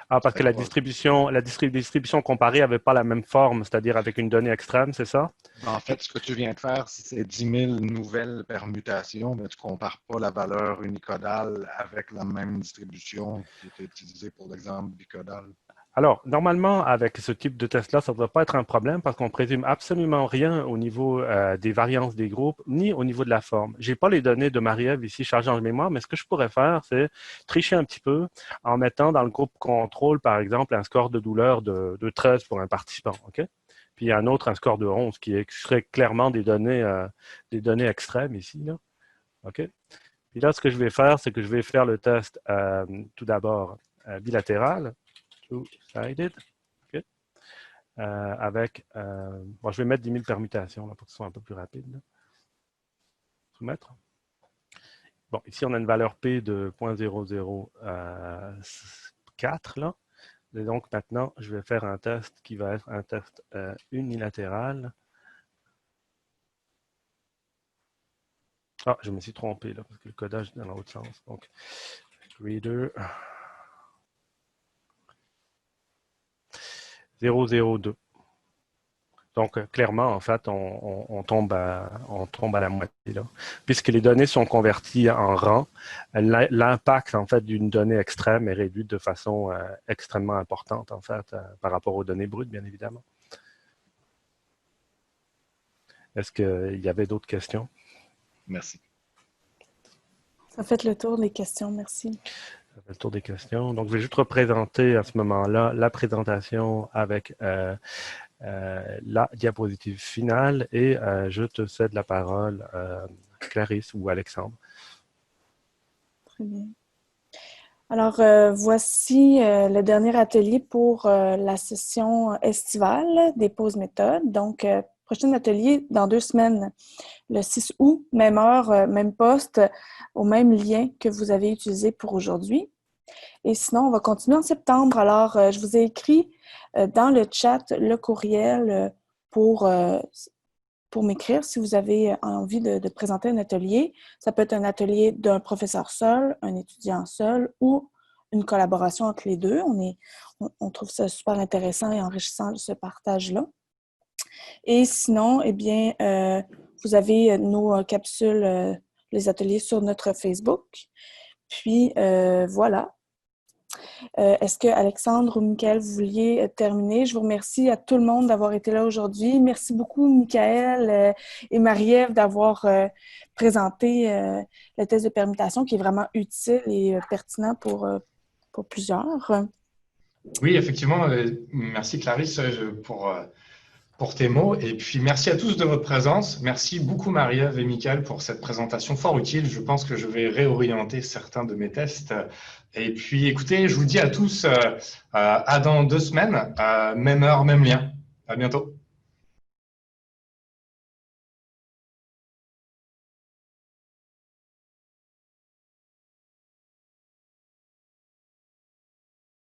Ah, parce que la C'est-à-dire, distribution comparée n'avait pas la même forme, c'est-à-dire avec une donnée extrême, c'est ça? en fait, ce que tu viens de faire, si c'est 10 000 nouvelles permutations, ben, tu ne compares pas la valeur unicodale avec la même distribution qui était utilisée pour l'exemple bicodal. Alors, normalement, avec ce type de test-là, ça ne devrait pas être un problème parce qu'on ne présume absolument rien au niveau des variances des groupes, ni au niveau de la forme. Je n'ai pas les données de Marie-Ève ici chargées en mémoire, mais ce que je pourrais faire, c'est tricher un petit peu en mettant dans le groupe contrôle, par exemple, un score de douleur de 13 pour un participant. OK? Puis un autre, un score de 11, qui serait clairement des données extrêmes ici. Là. OK? Puis là, ce que je vais faire, c'est que je vais faire le test tout d'abord bilatéral. Two-sided. Okay. Avec, bon, je vais mettre 10 000 permutations là, pour que ce soit un peu plus rapide. Là. Soumettre. Bon, ici, on a une valeur P de 0.004. Là. Et donc, maintenant, je vais faire un test qui va être un test unilatéral. Ah, je me suis trompé là, parce que le codage est dans l'autre sens. Donc, reader 0.02. Donc, clairement, en fait, on tombe à la moitié. Là. Puisque les données sont converties en rangs, l'impact, en fait, d'une donnée extrême est réduit de façon extrêmement importante, en fait, par rapport aux données brutes, bien évidemment. Est-ce qu'il y avait d'autres questions? Merci. Ça fait le tour des questions, merci. Ça fait le tour des questions. Donc, je vais juste représenter à ce moment-là la présentation avec la diapositive finale et je te cède la parole, Clarisse ou Alexandre. Très bien. Alors, voici le dernier atelier pour la session estivale des pauses méthodes. Donc, prochain atelier dans 2 semaines, le 6 août, même heure, même poste, au même lien que vous avez utilisé pour aujourd'hui. Et sinon, on va continuer en septembre. Alors, je vous ai écrit dans le chat le courriel pour m'écrire si vous avez envie de présenter un atelier. Ça peut être un atelier d'un professeur seul, un étudiant seul ou une collaboration entre les deux. On trouve ça super intéressant et enrichissant, ce partage-là. Et sinon, eh bien, vous avez nos capsules, les ateliers sur notre Facebook. Puis, voilà. Est-ce que Alexandre ou Michael, vous vouliez terminer? Je vous remercie à tout le monde d'avoir été là aujourd'hui. Merci beaucoup, Michael et Marie-Ève, d'avoir présenté le test de permutation qui est vraiment utile et pertinent pour plusieurs. Oui, effectivement. Merci, Clarisse, pour tes mots. Et puis, merci à tous de votre présence. Merci beaucoup, Marie-Ève et Michael, pour cette présentation fort utile. Je pense que je vais réorienter certains de mes tests. Et puis, écoutez, je vous dis à tous à dans 2 semaines, même heure, même lien. À bientôt.